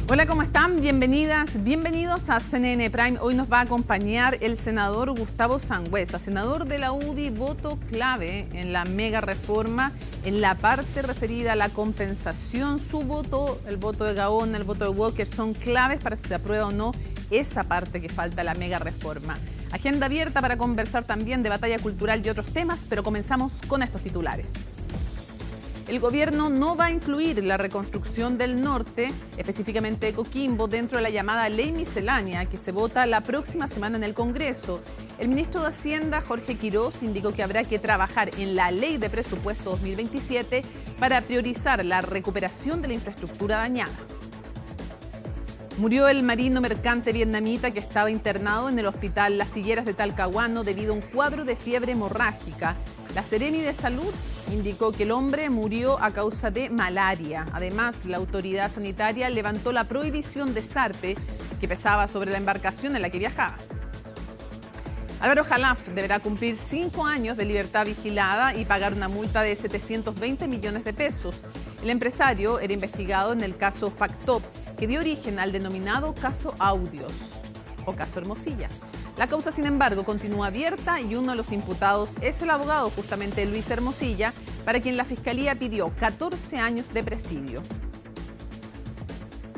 Hola, ¿cómo están? Bienvenidas, bienvenidos a CNN Prime. Hoy nos va a acompañar el senador Gustavo Sangüesa, senador de la UDI, voto clave en la mega reforma, en la parte referida a la compensación. Su voto, el voto de Gaona, el voto de Walker son claves para si se aprueba o no esa parte que falta, la mega reforma. Agenda abierta para conversar también de batalla cultural y otros temas, pero comenzamos con estos titulares. El gobierno no va a incluir la reconstrucción del norte, específicamente de Coquimbo, dentro de la llamada ley miscelánea que se vota la próxima semana en el Congreso. El ministro de Hacienda, Jorge Quiroz, indicó que habrá que trabajar en la ley de presupuesto 2027 para priorizar la recuperación de la infraestructura dañada. Murió el marino mercante vietnamita que estaba internado en el hospital Las Higueras de Talcahuano debido a un cuadro de fiebre hemorrágica. La Seremi de Salud indicó que el hombre murió a causa de malaria. Además, la autoridad sanitaria levantó la prohibición de zarpe que pesaba sobre la embarcación en la que viajaba. Álvaro Jalaf deberá cumplir 5 años de libertad vigilada y pagar una multa de 720 millones de pesos. El empresario era investigado en el caso Factop, que dio origen al denominado caso Audios o caso Hermosilla. La causa, sin embargo, continúa abierta y uno de los imputados es el abogado justamente Luis Hermosilla, para quien la Fiscalía pidió 14 años de presidio.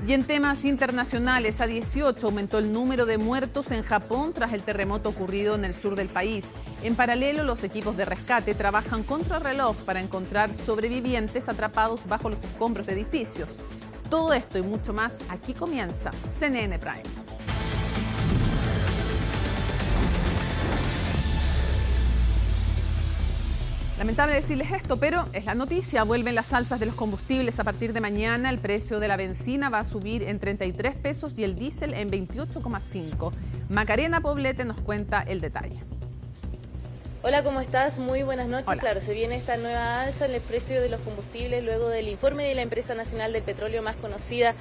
Y en temas internacionales, a 18 aumentó el número de muertos en Japón tras el terremoto ocurrido en el sur del país. En paralelo, los equipos de rescate trabajan contrarreloj para encontrar sobrevivientes atrapados bajo los escombros de edificios. Todo esto y mucho más, aquí comienza CNN Prime. Lamentable decirles esto, pero es la noticia. Vuelven las alzas de los combustibles a partir de mañana. El precio de la benzina va a subir en 33 pesos y el diésel en 28,5. Macarena Poblete nos cuenta el detalle. Hola, ¿cómo estás? Muy buenas noches. Hola. Claro, se viene esta nueva alza en el precio de los combustibles luego del informe de la Empresa Nacional del Petróleo, más conocida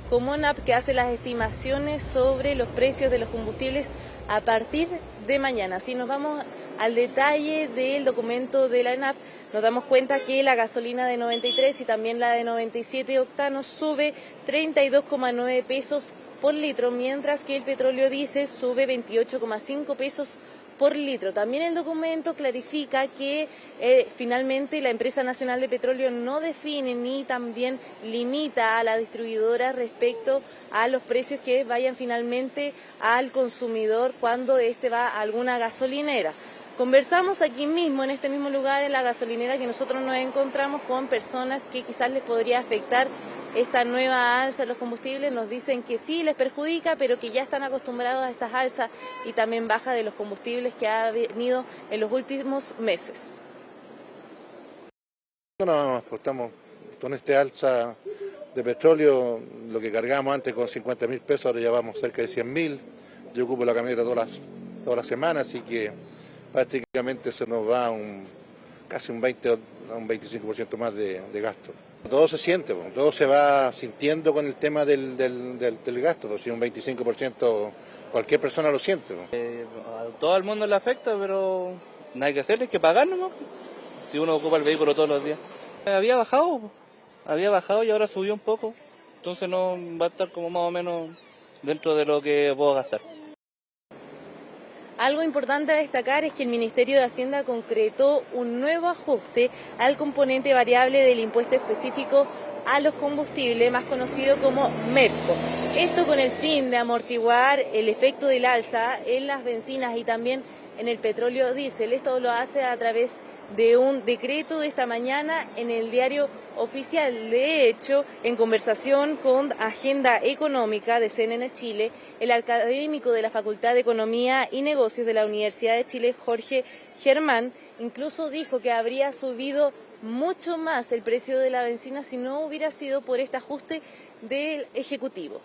como ENAP, que hace las estimaciones sobre los precios de los combustibles a partir de mañana. Si nos vamos al detalle del documento de la ENAP, nos damos cuenta que la gasolina de 93 y también la de 97 octanos sube 32,9 pesos por litro, mientras que el petróleo diésel sube 28,5 pesos por litro. También el documento clarifica que finalmente la Empresa Nacional de Petróleo no define ni también limita a la distribuidora respecto a los precios que vayan finalmente al consumidor cuando éste va a alguna gasolinera. Conversamos aquí mismo, en este mismo lugar, en la gasolinera que nosotros nos encontramos con personas que quizás les podría afectar esta nueva alza de los combustibles. Nos dicen que sí les perjudica, pero que ya están acostumbrados a estas alzas y también baja de los combustibles que ha venido en los últimos meses. No, pues estamos con este alza de petróleo, lo que cargamos antes con 50.000 pesos, ahora ya vamos cerca de 100.000. Yo ocupo la camioneta todas las semanas, así que prácticamente se nos va casi un 20 a un 25% más de gasto. Todo se siente, todo se va sintiendo con el tema del gasto, pues si un 25% cualquier persona lo siente. A todo el mundo le afecta, pero nada que hacer, hay que pagar nomás, si uno ocupa el vehículo todos los días. Había bajado y ahora subió un poco, entonces no va a estar como más o menos dentro de lo que puedo gastar. Algo importante a destacar es que el Ministerio de Hacienda concretó un nuevo ajuste al componente variable del impuesto específico a los combustibles, más conocido como MEPCO. Esto con el fin de amortiguar el efecto del alza en las bencinas y también en el petróleo diésel. Esto lo hace a través de un decreto de esta mañana en el diario oficial. De hecho, en conversación con Agenda Económica de CNN Chile, el académico de la Facultad de Economía y Negocios de la Universidad de Chile, Jorge Germán, incluso dijo que habría subido mucho más el precio de la benzina si no hubiera sido por este ajuste del Ejecutivo.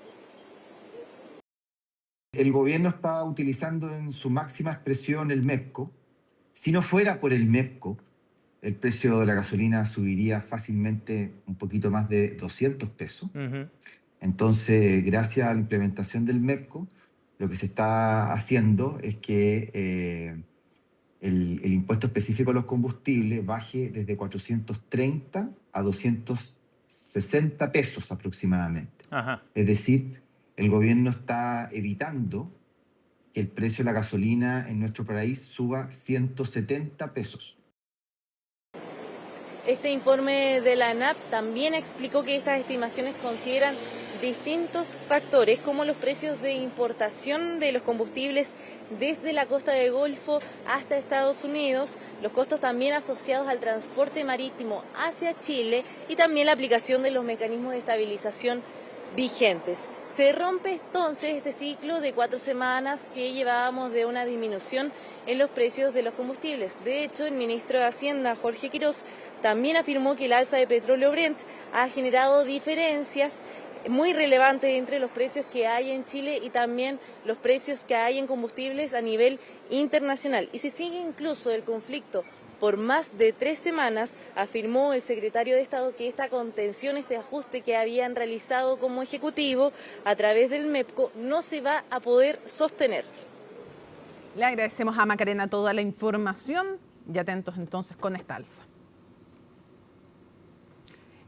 El gobierno está utilizando en su máxima expresión el MEPCO. Si no fuera por el MEPCO, el precio de la gasolina subiría fácilmente un poquito más de 200 pesos. Entonces, gracias a la implementación del MEPCO, lo que se está haciendo es que el impuesto específico a los combustibles baje desde 430 a 260 pesos aproximadamente. Ajá. Es decir, el gobierno está evitando que el precio de la gasolina en nuestro país suba 170 pesos. Este informe de la ANAP también explicó que estas estimaciones consideran distintos factores como los precios de importación de los combustibles desde la costa del Golfo hasta Estados Unidos, los costos también asociados al transporte marítimo hacia Chile y también la aplicación de los mecanismos de estabilización vigentes. Se rompe entonces este ciclo de 4 semanas que llevábamos de una disminución en los precios de los combustibles. De hecho, el ministro de Hacienda, Jorge Quiroz, también afirmó que el alza de petróleo Brent ha generado diferencias muy relevantes entre los precios que hay en Chile y también los precios que hay en combustibles a nivel internacional. Y si sigue incluso el conflicto por más de 3 semanas, afirmó el secretario de Estado que esta contención, este ajuste que habían realizado como Ejecutivo a través del MEPCO no se va a poder sostener. Le agradecemos a Macarena toda la información y atentos entonces con esta alza.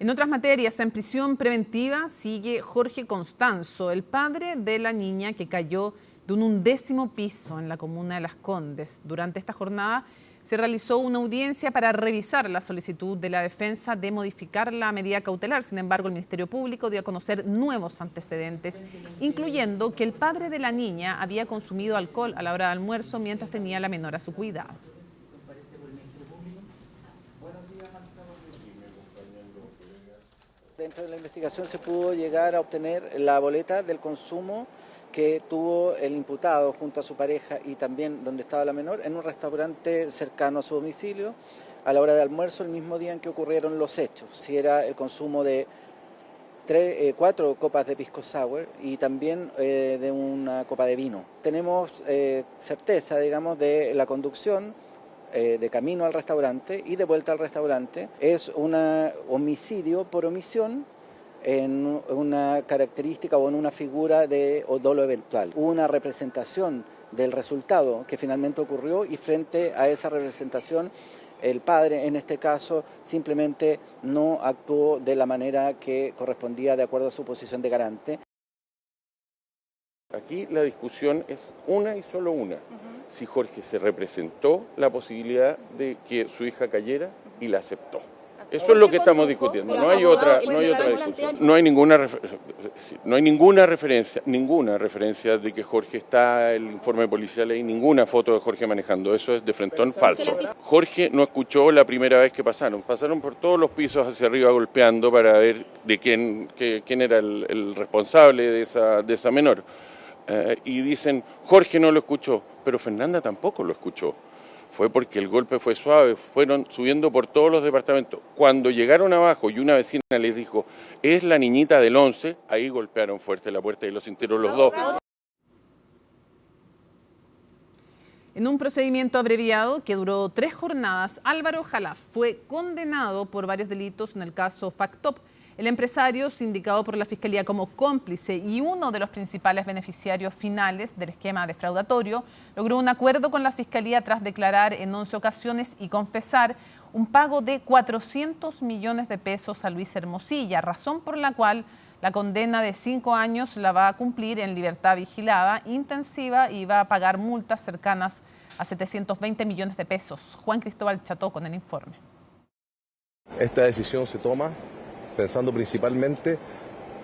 En otras materias, en prisión preventiva sigue Jorge Constanzo, el padre de la niña que cayó de un 11º piso en la comuna de Las Condes. Durante esta jornada se realizó una audiencia para revisar la solicitud de la defensa de modificar la medida cautelar. Sin embargo, el Ministerio Público dio a conocer nuevos antecedentes, incluyendo que el padre de la niña había consumido alcohol a la hora de almuerzo mientras tenía a la menor a su cuidado. Dentro de la investigación se pudo llegar a obtener la boleta del consumo que tuvo el imputado junto a su pareja y también donde estaba la menor en un restaurante cercano a su domicilio a la hora de almuerzo el mismo día en que ocurrieron los hechos. Si era el consumo de 4 copas de pisco sour y también de una copa de vino. Tenemos certeza, digamos, de la conducción de camino al restaurante y de vuelta al restaurante. Es un homicidio por omisión en una característica o en una figura de dolo eventual. Hubo una representación del resultado que finalmente ocurrió y frente a esa representación el padre, en este caso, simplemente no actuó de la manera que correspondía de acuerdo a su posición de garante. Aquí la discusión es una y solo una. Si Jorge se representó la posibilidad de que su hija cayera y la aceptó. Eso es lo que estamos discutiendo, no hay otra discusión. No hay ninguna referencia de que Jorge está, el informe policial, hay ninguna foto de Jorge manejando, eso es de frentón falso. Jorge no escuchó la primera vez que pasaron por todos los pisos hacia arriba golpeando para ver de quién era el responsable de esa menor. Y dicen, Jorge no lo escuchó, pero Fernanda tampoco lo escuchó. Fue porque el golpe fue suave, fueron subiendo por todos los departamentos. Cuando llegaron abajo y una vecina les dijo, es la niñita del 11, ahí golpearon fuerte la puerta y lo sintieron los dos. En un procedimiento abreviado que duró 3 jornadas, Álvaro Jalaf fue condenado por varios delitos en el caso Factop. El empresario, sindicado por la Fiscalía como cómplice y uno de los principales beneficiarios finales del esquema defraudatorio, logró un acuerdo con la Fiscalía tras declarar en 11 ocasiones y confesar un pago de 400 millones de pesos a Luis Hermosilla, razón por la cual la condena de 5 años la va a cumplir en libertad vigilada intensiva y va a pagar multas cercanas a 720 millones de pesos. Juan Cristóbal Cható con el informe. Esta decisión se toma pensando principalmente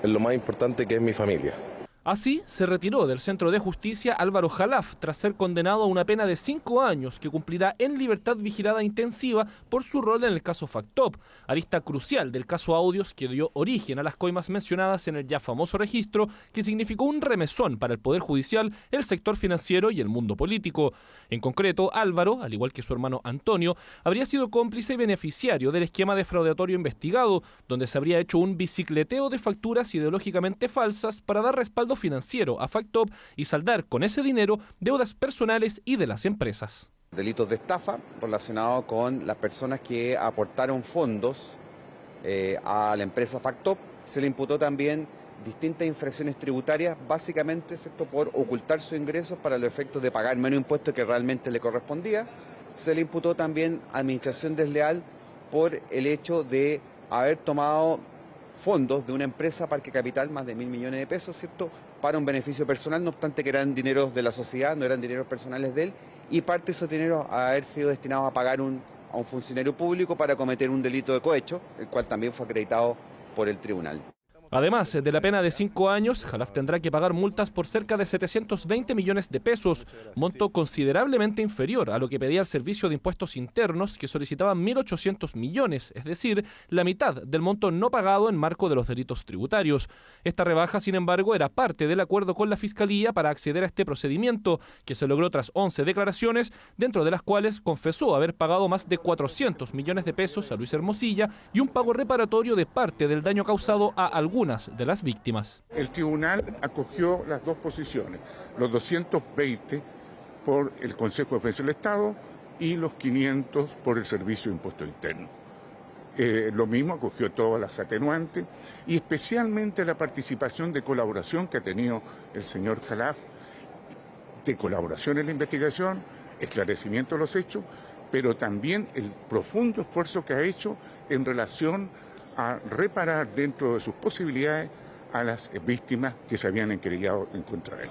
en lo más importante que es mi familia. Así se retiró del Centro de Justicia Álvaro Jalaf tras ser condenado a una pena de 5 años que cumplirá en libertad vigilada intensiva por su rol en el caso Factop, arista crucial del caso Audios que dio origen a las coimas mencionadas en el ya famoso registro que significó un remesón para el Poder Judicial, el sector financiero y el mundo político. En concreto, Álvaro, al igual que su hermano Antonio, habría sido cómplice y beneficiario del esquema defraudatorio investigado, donde se habría hecho un bicicleteo de facturas ideológicamente falsas para dar respaldo financiero a Factop y saldar con ese dinero deudas personales y de las empresas. Delitos de estafa relacionados con las personas que aportaron fondos a la empresa Factop. Se le imputó también distintas infracciones tributarias, básicamente excepto por ocultar sus ingresos para los efectos de pagar menos impuestos que realmente le correspondía. Se le imputó también administración desleal por el hecho de haber tomado fondos de una empresa Parque Capital, más de 1.000 millones de pesos, ¿cierto?, para un beneficio personal, no obstante que eran dineros de la sociedad, no eran dineros personales de él, y parte de esos dineros a haber sido destinados a pagar a un funcionario público para cometer un delito de cohecho, el cual también fue acreditado por el tribunal. Además de la pena de 5 años, Jalaf tendrá que pagar multas por cerca de 720 millones de pesos, monto considerablemente inferior a lo que pedía el Servicio de Impuestos Internos, que solicitaba 1.800 millones, es decir, la mitad del monto no pagado en marco de los delitos tributarios. Esta rebaja, sin embargo, era parte del acuerdo con la Fiscalía para acceder a este procedimiento, que se logró tras 11 declaraciones, dentro de las cuales confesó haber pagado más de 400 millones de pesos a Luis Hermosilla y un pago reparatorio de parte del daño causado a algunas de las víctimas. El tribunal acogió las dos posiciones, los 220 por el Consejo de Defensa del Estado y los 500 por el Servicio de Impuestos Internos. Lo mismo acogió todas las atenuantes y especialmente la participación de colaboración que ha tenido el señor Jalaf, de colaboración en la investigación, esclarecimiento de los hechos, pero también el profundo esfuerzo que ha hecho en relación a reparar dentro de sus posibilidades a las víctimas que se habían enquerellado en contra de él.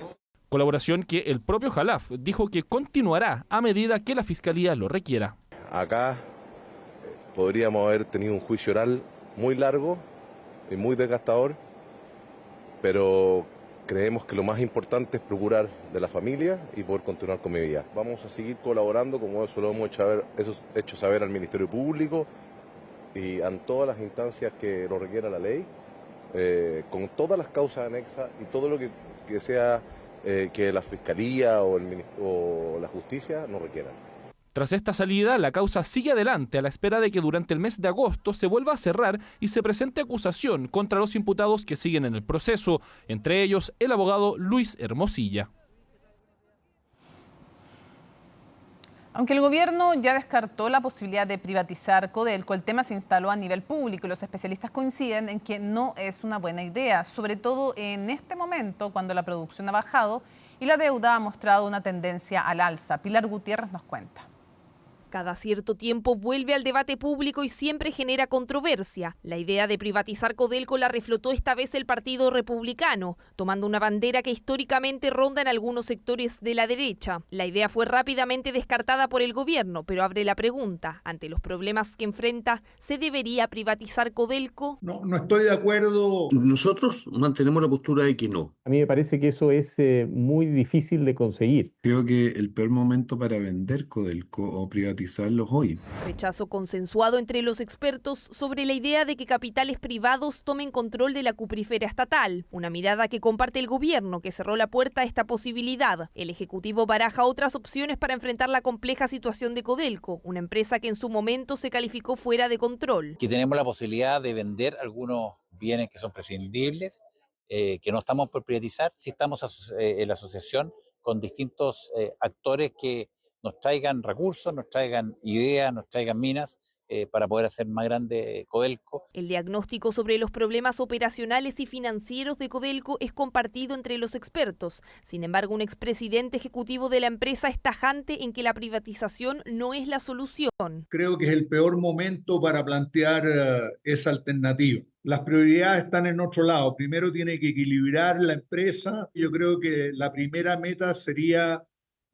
Colaboración que el propio Jalaf dijo que continuará a medida que la Fiscalía lo requiera. Acá podríamos haber tenido un juicio oral muy largo y muy desgastador, pero creemos que lo más importante es procurar de la familia y poder continuar con mi vida. Vamos a seguir colaborando, como eso lo hemos hecho saber al Ministerio Público y en todas las instancias que lo requiera la ley, con todas las causas anexas y todo lo que sea que la Fiscalía o la Justicia nos requieran. Tras esta salida, la causa sigue adelante a la espera de que durante el mes de agosto se vuelva a cerrar y se presente acusación contra los imputados que siguen en el proceso, entre ellos el abogado Luis Hermosilla. Aunque el gobierno ya descartó la posibilidad de privatizar Codelco, el tema se instaló a nivel público y los especialistas coinciden en que no es una buena idea, sobre todo en este momento cuando la producción ha bajado y la deuda ha mostrado una tendencia al alza. Pilar Gutiérrez nos cuenta. Cada cierto tiempo vuelve al debate público y siempre genera controversia. La idea de privatizar Codelco la reflotó esta vez el Partido Republicano, tomando una bandera que históricamente ronda en algunos sectores de la derecha. La idea fue rápidamente descartada por el gobierno, pero abre la pregunta, ante los problemas que enfrenta, ¿se debería privatizar Codelco? No estoy de acuerdo. Nosotros mantenemos la postura de que no. A mí me parece que eso es muy difícil de conseguir. Creo que el peor momento para vender Codelco o privatizarlos hoy. Rechazo consensuado entre los expertos sobre la idea de que capitales privados tomen control de la cuprífera estatal, una mirada que comparte el gobierno, que cerró la puerta a esta posibilidad. El Ejecutivo baraja otras opciones para enfrentar la compleja situación de Codelco, una empresa que en su momento se calificó fuera de control. Que tenemos la posibilidad de vender algunos bienes que son prescindibles, que no estamos por privatizar, si estamos en la asociación con distintos actores que nos traigan recursos, nos traigan ideas, nos traigan minas para poder hacer más grande Codelco. El diagnóstico sobre los problemas operacionales y financieros de Codelco es compartido entre los expertos. Sin embargo, un expresidente ejecutivo de la empresa es tajante en que la privatización no es la solución. Creo que es el peor momento para plantear esa alternativa. Las prioridades están en otro lado. Primero tiene que equilibrar la empresa. Yo creo que la primera meta sería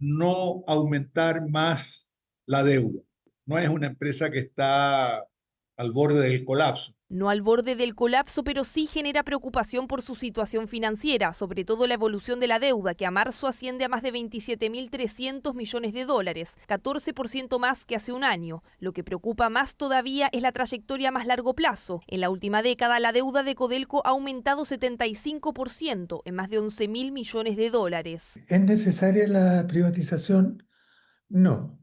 no aumentar más la deuda. No es una empresa que está al borde del colapso. No al borde del colapso, pero sí genera preocupación por su situación financiera, sobre todo la evolución de la deuda, que a marzo asciende a más de 27.300 millones de dólares, 14% más que hace un año. Lo que preocupa más todavía es la trayectoria a más largo plazo. En la última década, la deuda de Codelco ha aumentado 75%, en más de 11.000 millones de dólares. ¿Es necesaria la privatización? No.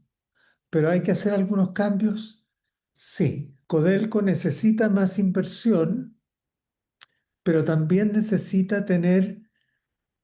¿Pero hay que hacer algunos cambios? Sí. Codelco necesita más inversión, pero también necesita tener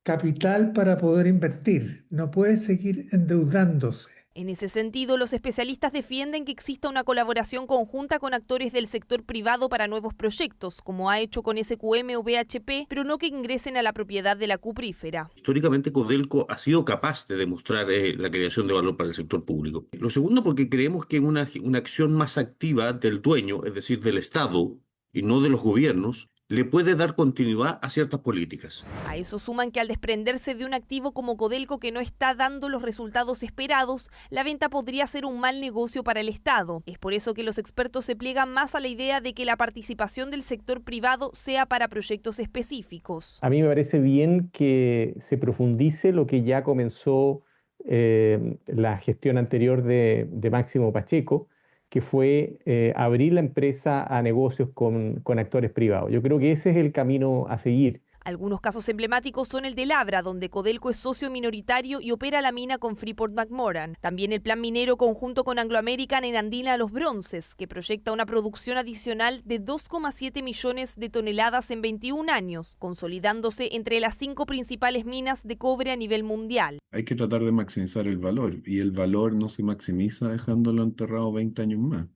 capital para poder invertir. No puede seguir endeudándose. En ese sentido, los especialistas defienden que exista una colaboración conjunta con actores del sector privado para nuevos proyectos, como ha hecho con SQM o BHP, pero no que ingresen a la propiedad de la cuprífera. Históricamente, Codelco ha sido capaz de demostrar la creación de valor para el sector público. Lo segundo, porque creemos que una acción más activa del dueño, es decir, del Estado, y no de los gobiernos, le puede dar continuidad a ciertas políticas. A eso suman que al desprenderse de un activo como Codelco que no está dando los resultados esperados, la venta podría ser un mal negocio para el Estado. Es por eso que los expertos se pliegan más a la idea de que la participación del sector privado sea para proyectos específicos. A mí me parece bien que se profundice lo que ya comenzó la gestión anterior de Máximo Pacheco, que fue abrir la empresa a negocios con actores privados. Yo creo que ese es el camino a seguir. Algunos casos emblemáticos son el de Labra, donde Codelco es socio minoritario y opera la mina con Freeport-McMoRan. También el plan minero conjunto con Anglo American en Andina Los Bronces, que proyecta una producción adicional de 2,7 millones de toneladas en 21 años, consolidándose entre las 5 principales minas de cobre a nivel mundial. Hay que tratar de maximizar el valor, y el valor no se maximiza dejándolo enterrado 20 años más,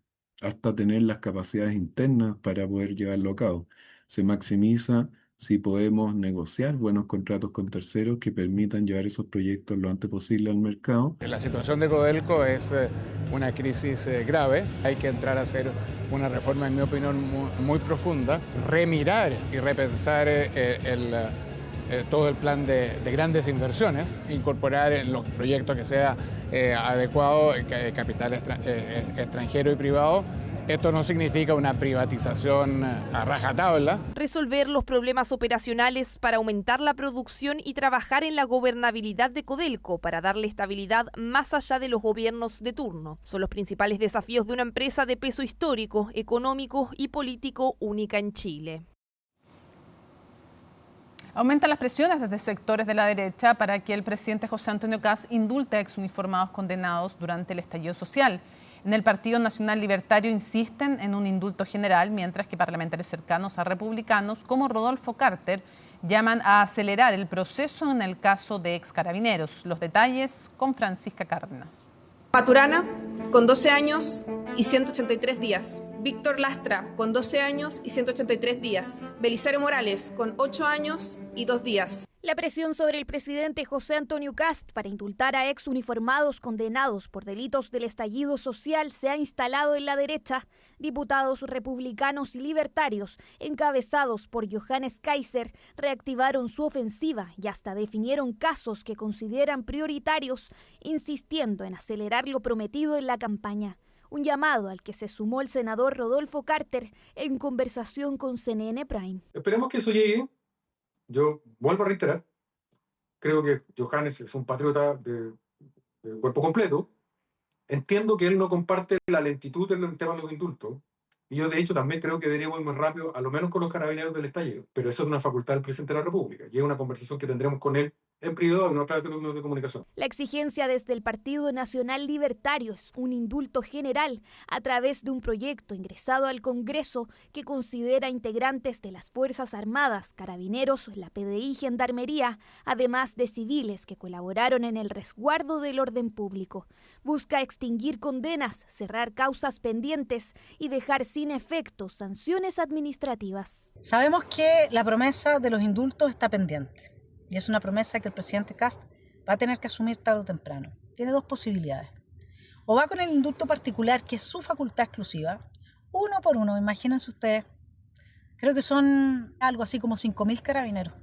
hasta tener las capacidades internas para poder llevarlo a cabo. Se maximiza si podemos negociar buenos contratos con terceros que permitan llevar esos proyectos lo antes posible al mercado. La situación de Codelco es una crisis grave. Hay que entrar a hacer una reforma, en mi opinión, muy profunda, remirar y repensar todo el plan de grandes inversiones, incorporar en los proyectos que sea adecuado capital extranjero y privado. Esto no significa una privatización a rajatabla. Resolver los problemas operacionales para aumentar la producción y trabajar en la gobernabilidad de Codelco para darle estabilidad más allá de los gobiernos de turno. Son los principales desafíos de una empresa de peso histórico, económico y político única en Chile. Aumentan las presiones desde sectores de la derecha para que el presidente José Antonio Kast indulte a exuniformados condenados durante el estallido social. En el Partido Nacional Libertario insisten en un indulto general, mientras que parlamentarios cercanos a republicanos como Rodolfo Carter llaman a acelerar el proceso en el caso de ex carabineros. Los detalles con Francisca Cárdenas. Maturana, con 12 años y 183 días. Víctor Lastra, con 12 años y 183 días. Belisario Morales, con 8 años y 2 días. La presión sobre el presidente José Antonio Kast para indultar a ex uniformados condenados por delitos del estallido social se ha instalado en la derecha. Diputados republicanos y libertarios, encabezados por Johannes Kaiser, reactivaron su ofensiva y hasta definieron casos que consideran prioritarios, insistiendo en acelerar lo prometido en la campaña. Un llamado al que se sumó el senador Rodolfo Carter en conversación con CNN Prime. Esperemos que eso llegue. Yo vuelvo a reiterar, creo que Johannes es un patriota de cuerpo completo. Entiendo que él no comparte la lentitud en el tema de los indultos. Y yo, de hecho, también creo que deberíamos ir más rápido, a lo menos con los carabineros del estallido. Pero eso es una facultad del presidente de la República. Y es una conversación que tendremos con él en privado y no a través de los medios de comunicación. La exigencia desde el Partido Nacional Libertario es un indulto general a través de un proyecto ingresado al Congreso que considera integrantes de las Fuerzas Armadas, Carabineros, la PDI y Gendarmería, además de civiles que colaboraron en el resguardo del orden público. Busca extinguir condenas, cerrar causas pendientes y dejar sin efecto sanciones administrativas. Sabemos que la promesa de los indultos está pendiente. Y es una promesa que el presidente Kast va a tener que asumir tarde o temprano. Tiene dos posibilidades. O va con el indulto particular, que es su facultad exclusiva, uno por uno, imagínense ustedes. Creo que son algo así como 5.000 carabineros.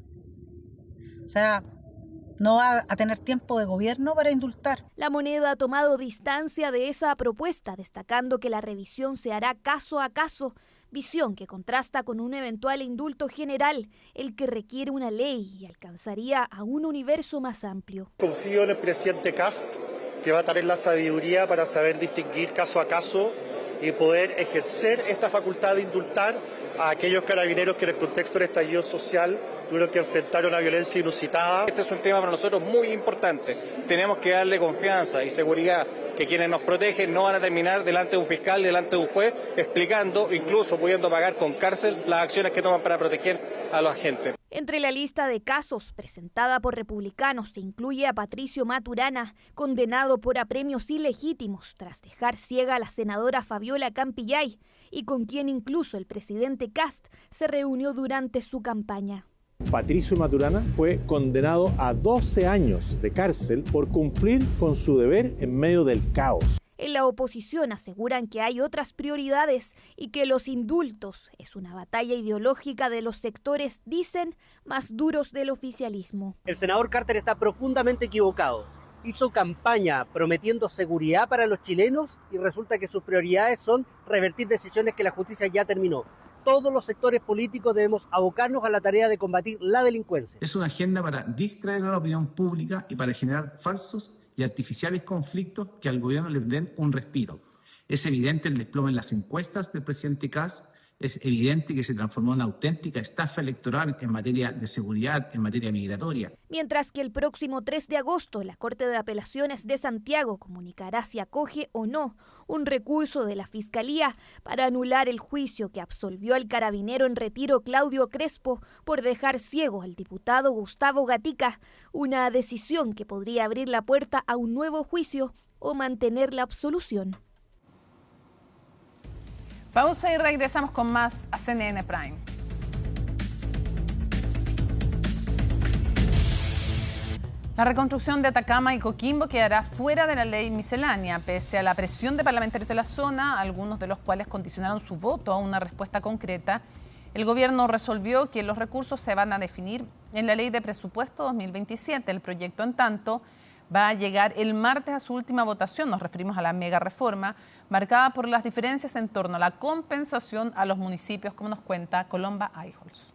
O sea, no va a tener tiempo de gobierno para indultar. La Moneda ha tomado distancia de esa propuesta, destacando que la revisión se hará caso a caso, visión que contrasta con un eventual indulto general, el que requiere una ley y alcanzaría a un universo más amplio. Confío en el presidente Kast, que va a tener la sabiduría para saber distinguir caso a caso y poder ejercer esta facultad de indultar a aquellos carabineros que en el contexto del estallido social tuvieron que enfrentar una violencia inusitada. Este es un tema para nosotros muy importante. Tenemos que darle confianza y seguridad que quienes nos protegen no van a terminar delante de un fiscal, delante de un juez, explicando, incluso pudiendo pagar con cárcel las acciones que toman para proteger a los agentes. Entre la lista de casos presentada por republicanos se incluye a Patricio Maturana, condenado por apremios ilegítimos tras dejar ciega a la senadora Fabiola Campillay, y con quien incluso el presidente Kast se reunió durante su campaña. Patricio Maturana fue condenado a 12 años de cárcel por cumplir con su deber en medio del caos. En la oposición aseguran que hay otras prioridades y que los indultos es una batalla ideológica de los sectores, dicen, más duros del oficialismo. El senador Carter está profundamente equivocado. Hizo campaña prometiendo seguridad para los chilenos y resulta que sus prioridades son revertir decisiones que la justicia ya terminó. Todos los sectores políticos debemos abocarnos a la tarea de combatir la delincuencia. Es una agenda para distraer a la opinión pública y para generar falsos y artificiales conflictos que al gobierno le den un respiro. Es evidente el desplome en las encuestas del presidente Kast, es evidente que se transformó en una auténtica estafa electoral en materia de seguridad, en materia migratoria. Mientras que el próximo 3 de agosto la Corte de Apelaciones de Santiago comunicará si acoge o no un recurso de la Fiscalía para anular el juicio que absolvió al carabinero en retiro Claudio Crespo por dejar ciego al diputado Gustavo Gatica, una decisión que podría abrir la puerta a un nuevo juicio o mantener la absolución. Pausa y regresamos con más a CNN Prime. La reconstrucción de Atacama y Coquimbo quedará fuera de la ley miscelánea, pese a la presión de parlamentarios de la zona, algunos de los cuales condicionaron su voto a una respuesta concreta. El gobierno resolvió que los recursos se van a definir en la ley de presupuesto 2027. El proyecto, en tanto, va a llegar el martes a su última votación. Nos referimos a la mega reforma, marcada por las diferencias en torno a la compensación a los municipios, como nos cuenta Colomba Eijols.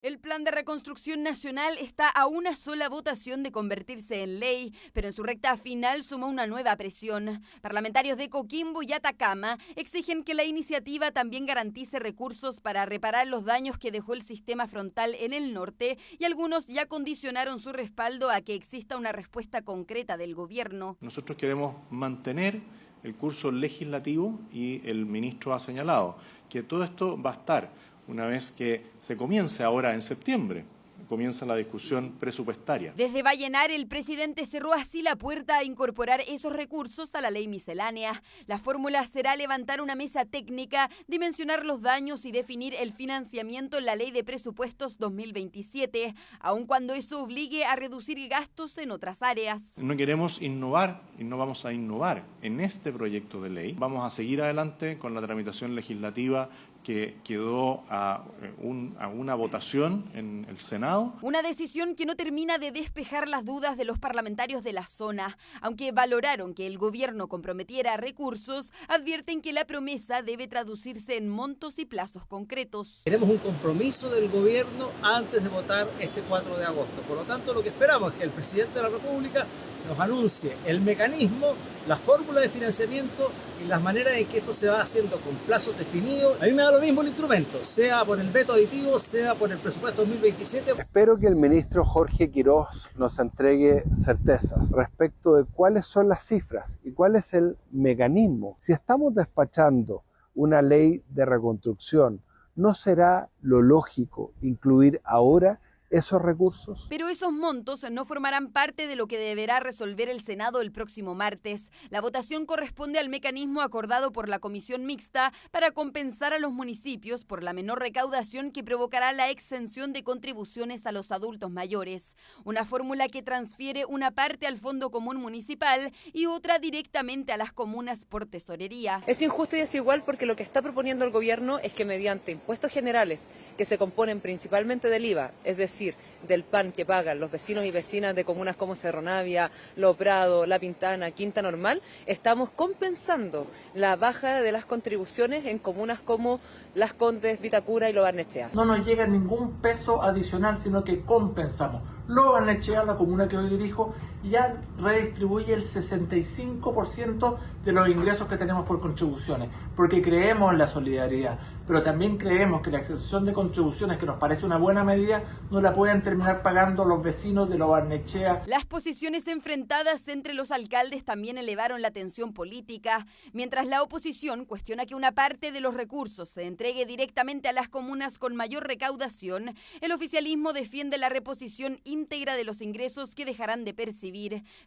El plan de reconstrucción nacional está a una sola votación de convertirse en ley, pero en su recta final sumó una nueva presión. Parlamentarios de Coquimbo y Atacama exigen que la iniciativa también garantice recursos para reparar los daños que dejó el sistema frontal en el norte, y algunos ya condicionaron su respaldo a que exista una respuesta concreta del gobierno. Nosotros queremos mantener el curso legislativo y el ministro ha señalado que todo esto va a estar una vez que se comience ahora en septiembre, comienza la discusión presupuestaria. Desde Vallenar, el presidente cerró así la puerta a incorporar esos recursos a la ley miscelánea. La fórmula será levantar una mesa técnica, dimensionar los daños y definir el financiamiento en la ley de presupuestos 2027, aun cuando eso obligue a reducir gastos en otras áreas. No queremos innovar y no vamos a innovar en este proyecto de ley. Vamos a seguir adelante con la tramitación legislativa que quedó a una votación en el Senado. Una decisión que no termina de despejar las dudas de los parlamentarios de la zona. Aunque valoraron que el gobierno comprometiera recursos, advierten que la promesa debe traducirse en montos y plazos concretos. Queremos un compromiso del gobierno antes de votar este 4 de agosto. Por lo tanto, lo que esperamos es que el presidente de la República nos anuncie el mecanismo, la fórmula de financiamiento y las maneras en que esto se va haciendo con plazos definidos. A mí me da lo mismo el instrumento, sea por el veto aditivo, sea por el presupuesto 2027. Espero que el ministro Jorge Quiroz nos entregue certezas respecto de cuáles son las cifras y cuál es el mecanismo. Si estamos despachando una ley de reconstrucción, ¿no será lo lógico incluir ahora esos recursos? Pero esos montos no formarán parte de lo que deberá resolver el Senado el próximo martes. La votación corresponde al mecanismo acordado por la Comisión Mixta para compensar a los municipios por la menor recaudación que provocará la exención de contribuciones a los adultos mayores. Una fórmula que transfiere una parte al Fondo Común Municipal y otra directamente a las comunas por tesorería. Es injusto y desigual porque lo que está proponiendo el gobierno es que mediante impuestos generales que se componen principalmente del IVA, es decir, del PAN que pagan los vecinos y vecinas de comunas como Cerro Navia, Lo Prado, La Pintana, Quinta Normal, estamos compensando la baja de las contribuciones en comunas como Las Condes, Vitacura y Lo Barnechea. No nos llega ningún peso adicional, sino que compensamos. Lo Barnechea, la comuna que hoy dirijo, ya redistribuye el 65% de los ingresos que tenemos por contribuciones, porque creemos en la solidaridad, pero también creemos que la exención de contribuciones, que nos parece una buena medida, no la pueden terminar pagando los vecinos de Lo Barnechea. Las posiciones enfrentadas entre los alcaldes también elevaron la tensión política, mientras la oposición cuestiona que una parte de los recursos se entregue directamente a las comunas con mayor recaudación. El oficialismo defiende la reposición íntegra de los ingresos que dejarán de percibir.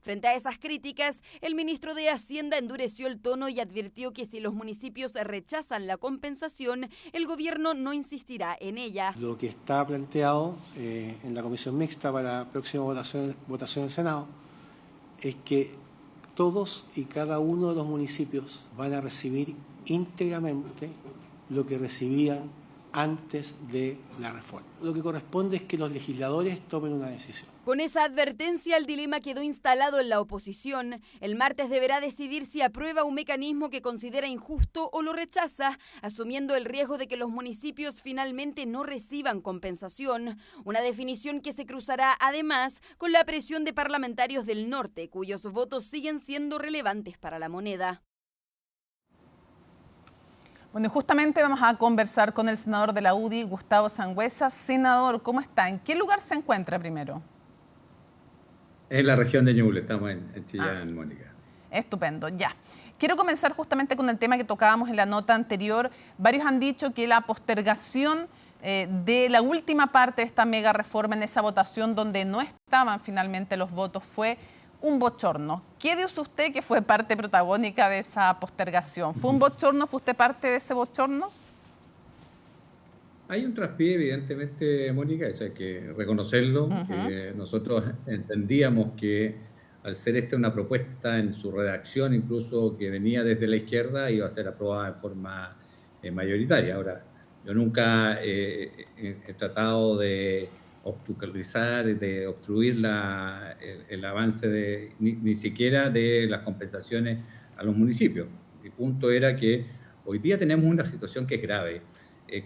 Frente a esas críticas, el ministro de Hacienda endureció el tono y advirtió que si los municipios rechazan la compensación, el gobierno no insistirá en ella. Lo que está planteado en la comisión mixta para la próxima votación del Senado es que todos y cada uno de los municipios van a recibir íntegramente lo que recibían antes de la reforma. Lo que corresponde es que los legisladores tomen una decisión. Con esa advertencia, el dilema quedó instalado en la oposición. El martes deberá decidir si aprueba un mecanismo que considera injusto o lo rechaza, asumiendo el riesgo de que los municipios finalmente no reciban compensación. Una definición que se cruzará además con la presión de parlamentarios del norte, cuyos votos siguen siendo relevantes para la moneda. Bueno, y justamente vamos a conversar con el senador de la UDI, Gustavo Sangüesa. Senador, ¿cómo está? ¿En qué lugar se encuentra primero? En la región de Ñuble, estamos en Chillán, Mónica. Estupendo, ya. Quiero comenzar justamente con el tema que tocábamos en la nota anterior. Varios han dicho que la postergación de la última parte de esta mega reforma en esa votación donde no estaban finalmente los votos fue un bochorno. ¿Qué dice usted que fue parte protagónica de esa postergación? ¿Fue un bochorno? ¿Fue usted parte de ese bochorno? Hay un traspié, evidentemente, Mónica, eso hay que reconocerlo. Nosotros entendíamos que al ser esta una propuesta en su redacción, incluso que venía desde la izquierda, iba a ser aprobada en forma mayoritaria. Ahora, yo nunca he tratado de obstaculizar, de obstruir el avance ni siquiera de las compensaciones a los municipios. Mi punto era que hoy día tenemos una situación que es grave,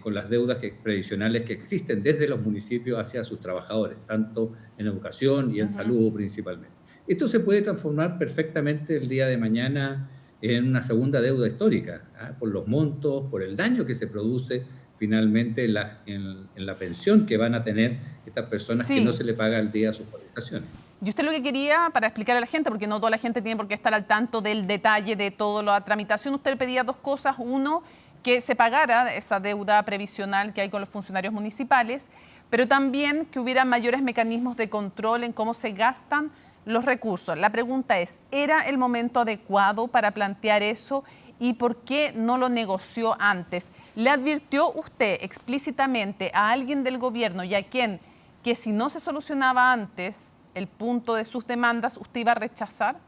con las deudas previsionales que existen desde los municipios hacia sus trabajadores, tanto en educación y en salud principalmente. Esto se puede transformar perfectamente el día de mañana en una segunda deuda histórica, por los montos, por el daño que se produce finalmente en la pensión que van a tener estas personas que no se le paga al día sus cotizaciones. Y usted lo que quería, para explicarle a la gente, porque no toda la gente tiene por qué estar al tanto del detalle de toda la tramitación, usted pedía dos cosas. Uno, que se pagara esa deuda previsional que hay con los funcionarios municipales, pero también que hubiera mayores mecanismos de control en cómo se gastan los recursos. La pregunta es, ¿era el momento adecuado para plantear eso y por qué no lo negoció antes? ¿Le advirtió usted explícitamente a alguien del gobierno y a quien que si no se solucionaba antes el punto de sus demandas, usted iba a rechazar?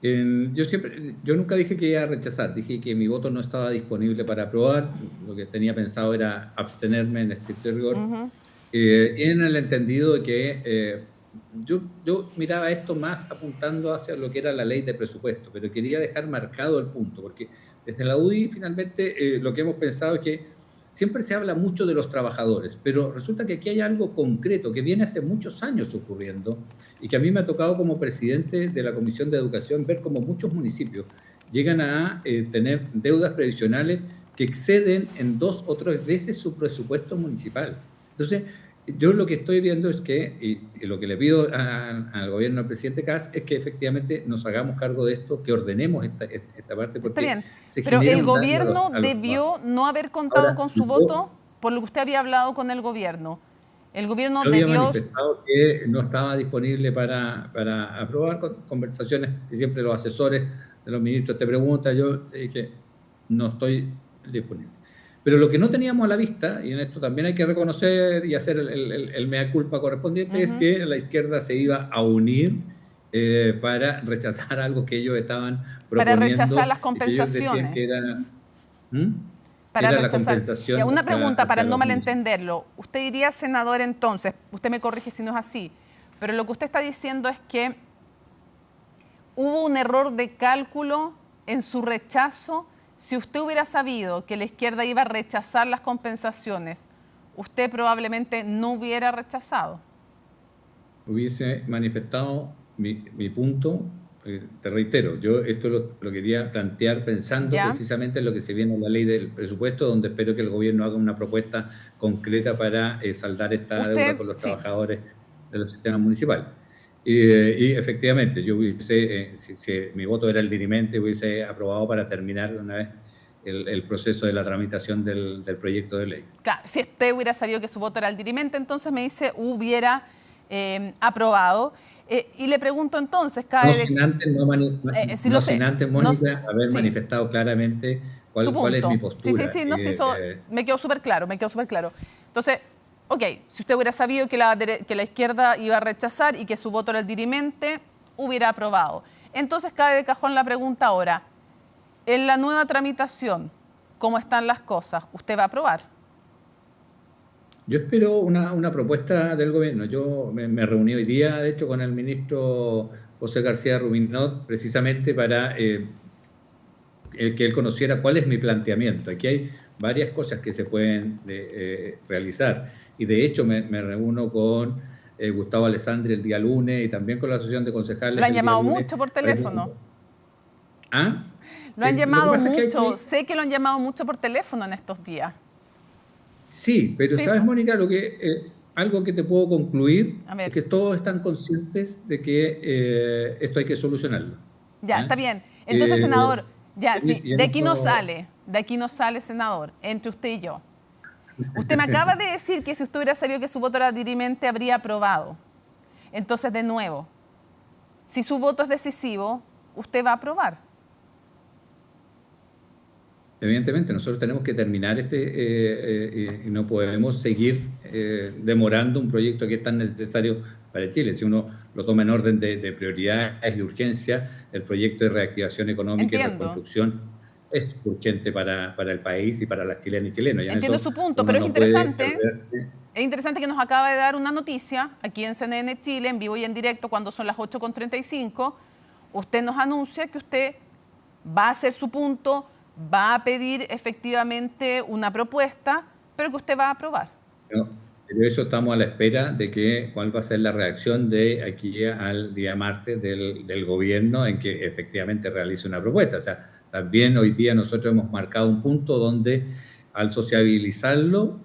Yo nunca dije que iba a rechazar, dije que mi voto no estaba disponible para aprobar, lo que tenía pensado era abstenerme en estricto rigor, en el entendido de que yo miraba esto más apuntando hacia lo que era la ley de presupuesto, pero quería dejar marcado el punto, porque desde la UDI finalmente lo que hemos pensado es que siempre se habla mucho de los trabajadores, pero resulta que aquí hay algo concreto que viene hace muchos años ocurriendo y que a mí me ha tocado como presidente de la Comisión de Educación ver cómo muchos municipios llegan a tener deudas previsionales que exceden en 2 o 3 veces su presupuesto municipal. Entonces, yo lo que estoy viendo es que, y lo que le pido al gobierno del presidente Kast, es que efectivamente nos hagamos cargo de esto, que ordenemos esta parte. Porque está bien, pero el gobierno debió no haber contado con su voto por lo que usted había hablado con el gobierno. El gobierno había debió... manifestado que no estaba disponible para aprobar conversaciones, que siempre los asesores de los ministros te preguntan, yo dije, no estoy disponible. Pero lo que no teníamos a la vista, y en esto también hay que reconocer y hacer el mea culpa correspondiente, es que la izquierda se iba a unir para rechazar algo que ellos estaban proponiendo. Para rechazar las compensaciones. Que era, para era rechazar. la compensación. Y una pregunta para no los malentenderlo. Usted diría, senador, entonces, usted me corrige si no es así, pero lo que usted está diciendo es que hubo un error de cálculo en su rechazo. Si usted hubiera sabido que la izquierda iba a rechazar las compensaciones, usted probablemente no hubiera rechazado. Hubiese manifestado mi punto, te reitero, yo esto lo quería plantear pensando precisamente en lo que se viene en la ley del presupuesto, donde espero que el gobierno haga una propuesta concreta para saldar esta deuda con los trabajadores de los sistemas municipales. Y efectivamente, yo hubiese, si mi voto era el dirimente, hubiese aprobado para terminar de una vez el proceso de la tramitación del proyecto de ley. Claro, si usted hubiera sabido que su voto era el dirimente, entonces me dice hubiera aprobado. Y le pregunto entonces, sin antes, Mónica, haber manifestado claramente cuál es mi postura. Sí, me quedó súper claro, Entonces, ok, si usted hubiera sabido que la izquierda iba a rechazar y que su voto era el dirimente, hubiera aprobado. Entonces cae de cajón la pregunta ahora, en la nueva tramitación, ¿cómo están las cosas? ¿Usted va a aprobar? Yo espero una propuesta del gobierno. Yo me reuní hoy día, de hecho, con el ministro José García Ruminot, precisamente para que él conociera cuál es mi planteamiento. Aquí hay varias cosas que se pueden realizar. Y de hecho me reúno con Gustavo Alessandri el día lunes y también con la Asociación de Concejales. ¿Lo han llamado mucho por teléfono? ¿Ah? Lo han llamado mucho. Es Sé que lo han llamado mucho por teléfono en estos días. Sí, pero Sí, ¿sabes, pues. Mónica? Algo que te puedo concluir A ver. es que todos están conscientes de que esto hay que solucionarlo. Ya, está bien. Entonces, senador, ya, sí, y en de aquí no eso- sale, senador, entre usted y yo. Usted me acaba de decir que si usted hubiera sabido que su voto era dirimente, habría aprobado. Entonces, de nuevo, si su voto es decisivo, usted va a aprobar. Evidentemente, nosotros tenemos que terminar y no podemos seguir demorando un proyecto que es tan necesario para Chile. Si uno lo toma en orden de prioridades y de urgencia, el proyecto de reactivación económica y Entiendo. reconstrucción es urgente para el país y para las chilenas y chilenos. Y en Entiendo eso su punto, uno pero es no puede interesante. perderse. Es interesante que nos acaba de dar una noticia aquí en CNN Chile, en vivo y en directo, cuando son las 8:35. Usted nos anuncia que usted va a hacer su punto, va a pedir efectivamente una propuesta, pero que usted va a aprobar. No, pero eso estamos a la espera de cuál va a ser la reacción de aquí al día martes del gobierno en que efectivamente realice una propuesta. O sea, también hoy día nosotros hemos marcado un punto donde al sociabilizarlo,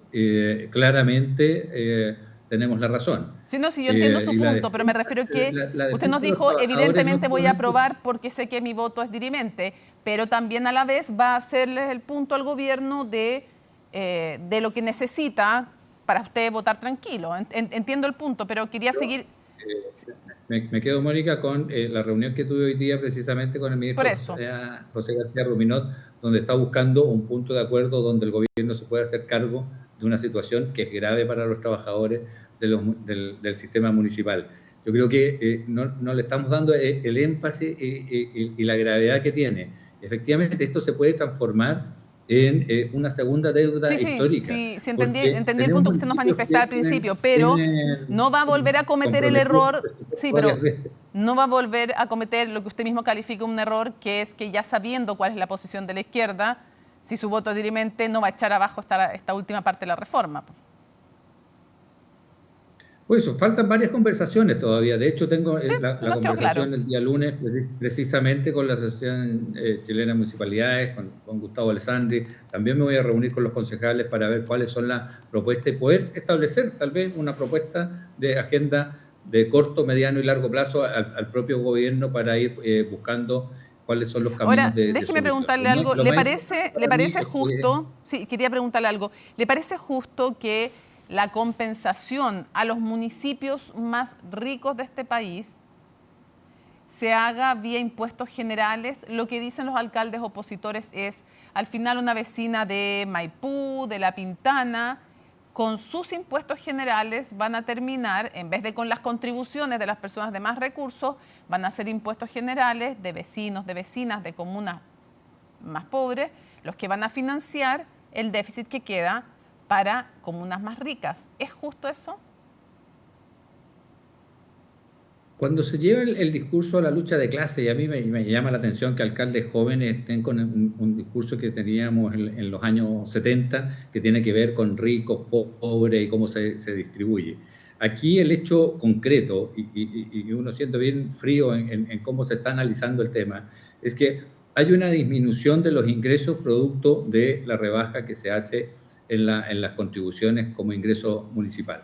claramente tenemos la razón. Sí, no, sí, yo entiendo su Y la punto, pero me defensa- refiero que la usted nos defensa de los dijo, trabajadores evidentemente no voy a solamente aprobar porque sé que mi voto es dirimente, pero también a la vez va a hacerles el punto al gobierno de lo que necesita para usted votar tranquilo. Entiendo el punto, pero quería seguir... Me quedo, Mónica, con la reunión que tuve hoy día precisamente con el ministro Por eso. José García Ruminot, donde está buscando un punto de acuerdo donde el gobierno se pueda hacer cargo de una situación que es grave para los trabajadores del sistema municipal. Yo creo que no le estamos dando el énfasis y la gravedad que tiene. Efectivamente, esto se puede transformar en una segunda deuda histórica. Sí, porque entendí el punto que usted nos manifestaba al principio, pero no va a volver a cometer el error, sí, pero varias veces. no va a volver a cometer lo que usted mismo califica un error, que es que ya sabiendo cuál es la posición de la izquierda, si su voto es dirimente, no va a echar abajo esta última parte de la reforma. Pues eso, faltan varias conversaciones todavía. De hecho, tengo Sí, la nos quedó conversación claro. el día lunes precisamente con la Asociación Chilena de Municipalidades, con Gustavo Alessandri. También me voy a reunir con los concejales para ver cuáles son las propuestas y poder establecer tal vez una propuesta de agenda de corto, mediano y largo plazo al propio gobierno para ir buscando cuáles son los caminos Ahora, de déjeme solución. preguntarle Lo más- algo. lo ¿Le más parece importante para mí es que- justo? Sí, quería preguntarle algo. ¿Le parece justo que la compensación a los municipios más ricos de este país se haga vía impuestos generales? Lo que dicen los alcaldes opositores es, al final una vecina de Maipú, de La Pintana, con sus impuestos generales van a terminar, en vez de con las contribuciones de las personas de más recursos, van a ser impuestos generales de vecinos, de vecinas, de comunas más pobres, los que van a financiar el déficit que queda para comunas más ricas. ¿Es justo eso? Cuando se lleva el discurso a la lucha de clase, y a mí me llama la atención que alcaldes jóvenes estén con un discurso que teníamos en los años 70, que tiene que ver con ricos, pobres y cómo se distribuye. Aquí el hecho concreto, y uno siendo bien frío en cómo se está analizando el tema, es que hay una disminución de los ingresos producto de la rebaja que se hace en las contribuciones como ingreso municipal.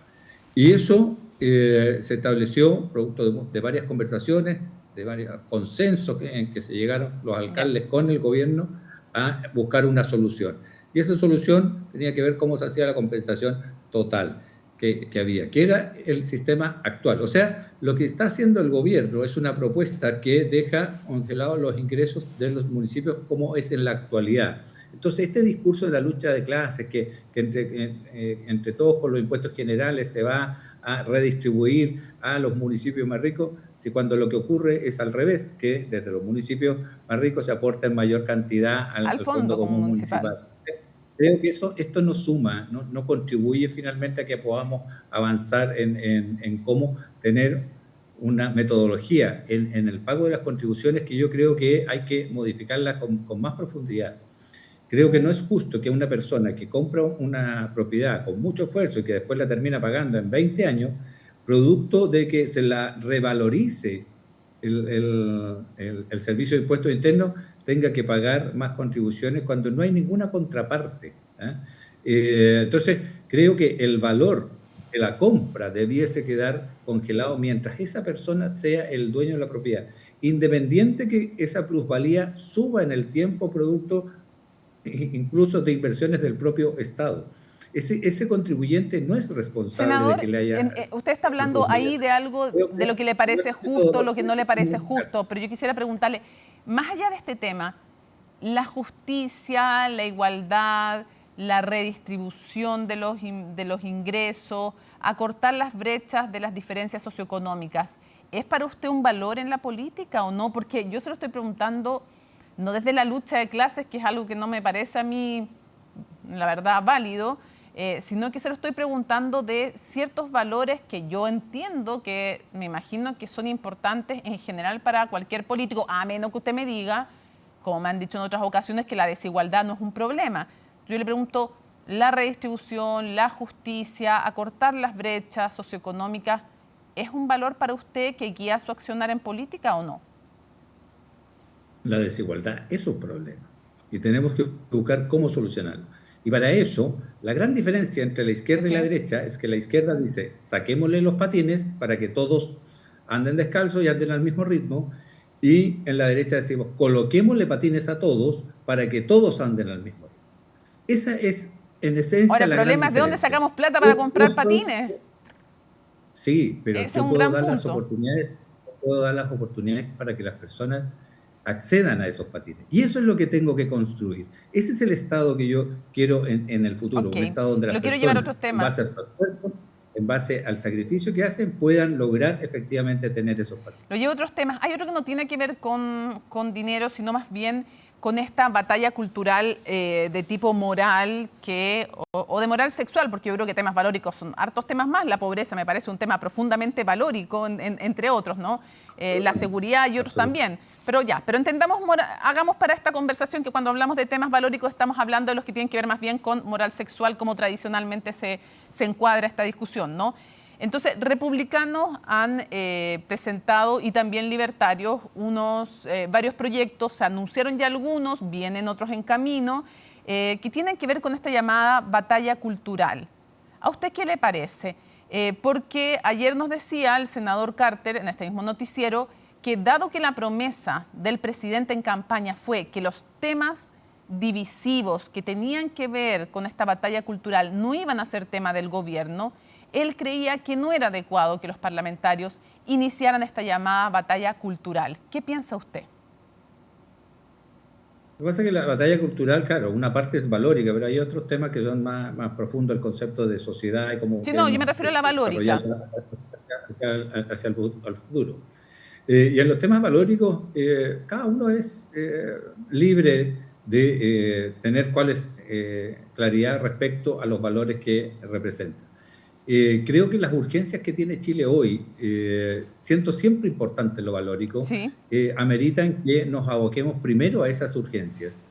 Y eso se estableció producto de varias conversaciones, de varios consensos en que se llegaron los alcaldes con el gobierno a buscar una solución. Y esa solución tenía que ver cómo se hacía la compensación total que había, que era el sistema actual. O sea, lo que está haciendo el gobierno es una propuesta que deja congelados los ingresos de los municipios como es en la actualidad. Entonces, este discurso de la lucha de clases, que entre todos con los impuestos generales se va a redistribuir a los municipios más ricos, si cuando lo que ocurre es al revés, que desde los municipios más ricos se aporta en mayor cantidad al Fondo Común Municipal. Creo que esto no suma, no contribuye finalmente a que podamos avanzar en cómo tener una metodología en el pago de las contribuciones que yo creo que hay que modificarla con más profundidad. Creo que no es justo que una persona que compra una propiedad con mucho esfuerzo y que después la termina pagando en 20 años, producto de que se la revalorice el servicio de impuestos internos, tenga que pagar más contribuciones cuando no hay ninguna contraparte. Entonces, creo que el valor de la compra debiese quedar congelado mientras esa persona sea el dueño de la propiedad, independiente que esa plusvalía suba en el tiempo producto incluso de inversiones del propio Estado. Ese contribuyente no es responsable Senador, de que le haya... usted está hablando ahí de algo, de lo que le parece justo, lo que no le parece justo, pero yo quisiera preguntarle, más allá de este tema, la justicia, la igualdad, la redistribución de los ingresos, acortar las brechas de las diferencias socioeconómicas, ¿es para usted un valor en la política o no? Porque yo se lo estoy preguntando no desde la lucha de clases, que es algo que no me parece a mí, la verdad, válido, sino que se lo estoy preguntando de ciertos valores que yo entiendo que me imagino que son importantes en general para cualquier político, a menos que usted me diga, como me han dicho en otras ocasiones, que la desigualdad no es un problema. Yo le pregunto, la redistribución, la justicia, acortar las brechas socioeconómicas, ¿es un valor para usted que guía su accionar en política o no? La desigualdad es un problema y tenemos que buscar cómo solucionarlo. Y para eso, la gran diferencia entre la izquierda y la derecha es que la izquierda dice, saquémosle los patines para que todos anden descalzos y anden al mismo ritmo, y en la derecha decimos, coloquémosle patines a todos para que todos anden al mismo ritmo. Esa es, en esencia, ahora, la el problema es de dónde sacamos plata para comprar patines. Sí, pero ese yo es un puedo gran dar punto. puedo dar las oportunidades para que las personas accedan a esos patines. Y eso es lo que tengo que construir. Ese es el Estado que yo quiero en el futuro. Okay. Un Estado donde las personas, en base a su esfuerzo, en base al sacrificio que hacen, puedan lograr efectivamente tener esos patines. Lo llevo a otros temas. Hay otro que no tiene que ver con dinero, sino más bien con esta batalla cultural de tipo moral o de moral sexual, porque yo creo que temas valóricos son hartos temas más. La pobreza me parece un tema profundamente valórico, entre otros, ¿no? La seguridad y otros también. Pero entendamos, hagamos para esta conversación que cuando hablamos de temas valóricos estamos hablando de los que tienen que ver más bien con moral sexual, como tradicionalmente se encuadra esta discusión, ¿no? Entonces, republicanos han presentado, y también libertarios, varios proyectos, se anunciaron ya algunos, vienen otros en camino, que tienen que ver con esta llamada batalla cultural. ¿A usted qué le parece? Porque ayer nos decía el senador Carter, en este mismo noticiero, que dado que la promesa del presidente en campaña fue que los temas divisivos que tenían que ver con esta batalla cultural no iban a ser tema del gobierno, él creía que no era adecuado que los parlamentarios iniciaran esta llamada batalla cultural. ¿Qué piensa usted? Lo que pasa es que la batalla cultural, claro, una parte es valórica, pero hay otros temas que son más profundos, el concepto de sociedad y cómo... Sí, no, yo me refiero a la valórica. Hacia el futuro. Y en los temas valóricos, cada uno es libre de tener claridad respecto a los valores que representa. Creo que las urgencias que tiene Chile hoy, siento siempre importante lo valórico, sí, ameritan que nos aboquemos primero a esas urgencias.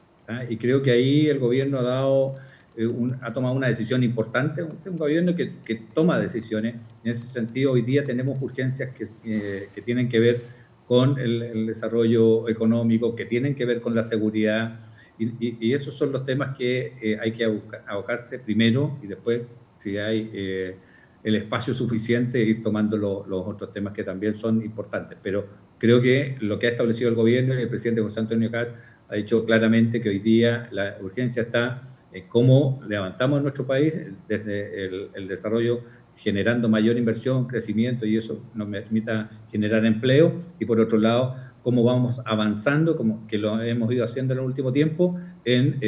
Y creo que ahí el gobierno ha tomado una decisión importante, un gobierno que toma decisiones. En ese sentido, hoy día tenemos urgencias que tienen que ver con el desarrollo económico, que tienen que ver con la seguridad, y esos son los temas que hay que abocarse primero, y después, si hay el espacio suficiente, ir tomando los otros temas que también son importantes. Pero creo que lo que ha establecido el gobierno y el presidente José Antonio Kast ha dicho claramente que hoy día la urgencia está en cómo levantamos nuestro país desde el desarrollo generando mayor inversión, crecimiento, y eso nos permita generar empleo, y por otro lado, cómo vamos avanzando, como que lo hemos ido haciendo en el último tiempo, en